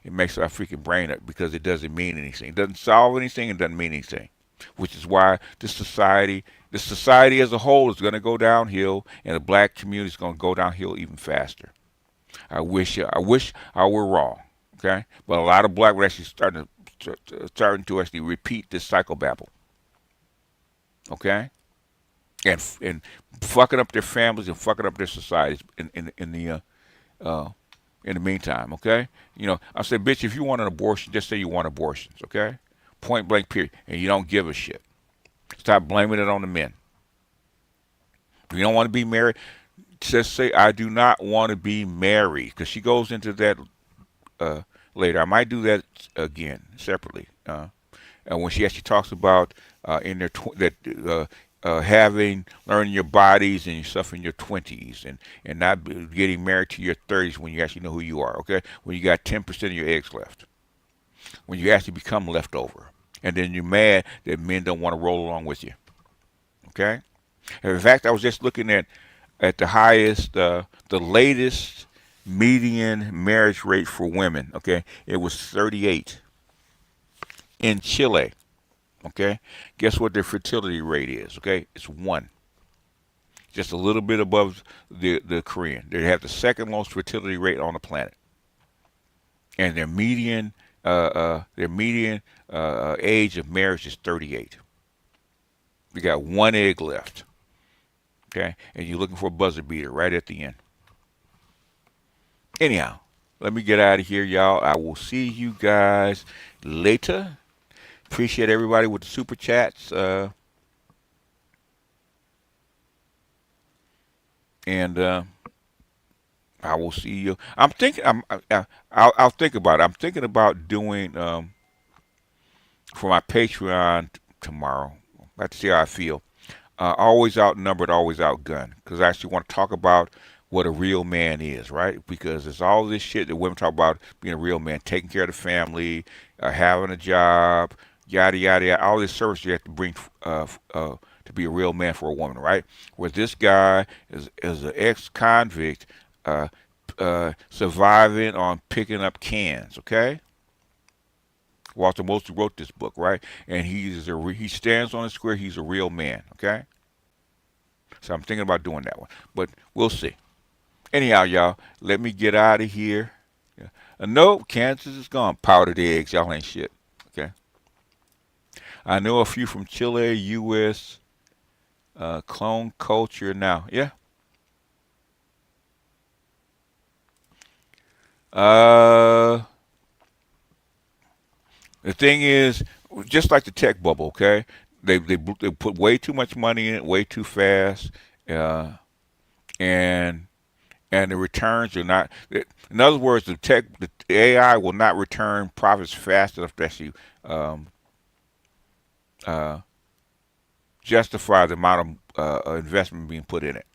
It makes my freaking brain hurt because it doesn't mean anything. It doesn't solve anything. It doesn't mean anything, which is why this society as a whole is going to go downhill, and the black community is going to go downhill even faster. I wish I were wrong, okay? But a lot of black would actually starting to actually repeat this psychobabble, okay? And fucking up their families and fucking up their societies in the meantime, okay? I say, bitch, if you want an abortion, just say you want abortions, okay? Point blank, period. And you don't give a shit. Stop blaming it on the men. If you don't want to be married, just say, I do not want to be married. Because she goes into that later. I might do that again, separately. When she actually talks about in their learning your bodies and stuff in your 20s and not getting married to your 30s when you actually know who you are, okay? When you got 10% of your eggs left. When you actually become leftover. And then you're mad that men don't want to roll along with you. Okay? And in fact, I was just looking at the highest, the latest median marriage rate for women, okay? It was 38 in Chile. Okay, guess what their fertility rate is? Okay, it's 1, just a little bit above the Korean. They have the second most fertility rate on the planet, and their median age of marriage is 38. We got 1 egg left. Okay, and you're looking for a buzzer beater right at the end. Anyhow, let me get out of here, y'all. I will see you guys later. Appreciate everybody with the super chats. And I will see you. I'm thinking. I'll think about it. I'm thinking about doing for my Patreon tomorrow. I have to see how I feel. Always outnumbered, always outgunned. Because I actually want to talk about what a real man is, right? Because it's all this shit that women talk about being a real man, taking care of the family, having a job, yada yada yada, all this service you have to bring to be a real man for a woman, right? Where this guy is an ex-convict surviving on picking up cans, okay? Walter Mosley wrote this book, right? And he stands on the square. He's a real man, okay? So I'm thinking about doing that one, but we'll see. Anyhow, y'all, let me get out of here. Nope, Kansas is gone. Powdered eggs, y'all ain't shit. Okay. I know a few from Chile, U.S., clone culture now. Yeah. The thing is, just like the tech bubble, okay? They put way too much money in it, way too fast, and the returns are not. In other words, the AI will not return profits fast enough to actually justify the amount of investment being put in it.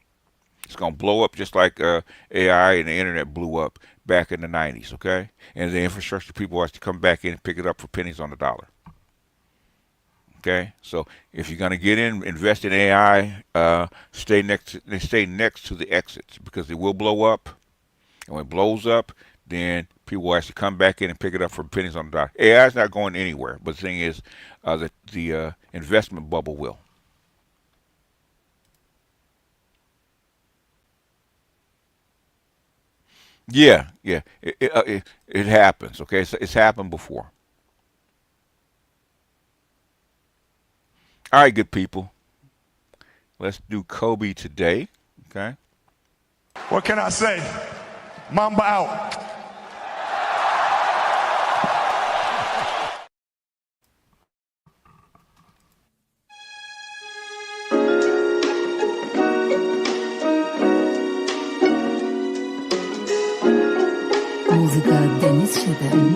It's going to blow up just like AI and the internet blew up back in the 90s, okay? And the infrastructure people have to come back in and pick it up for pennies on the dollar. Okay, so if you're going to get in, invest in AI, stay next to the exits, because it will blow up. And when it blows up, then people will actually come back in and pick it up for pennies on the dollar. AI is not going anywhere, but the thing is, the investment bubble will. Yeah, it happens. Okay, it's happened before. All right, good people. Let's do Kobe today. Okay. What can I say? Mamba out. Muzyka Denis Siedem.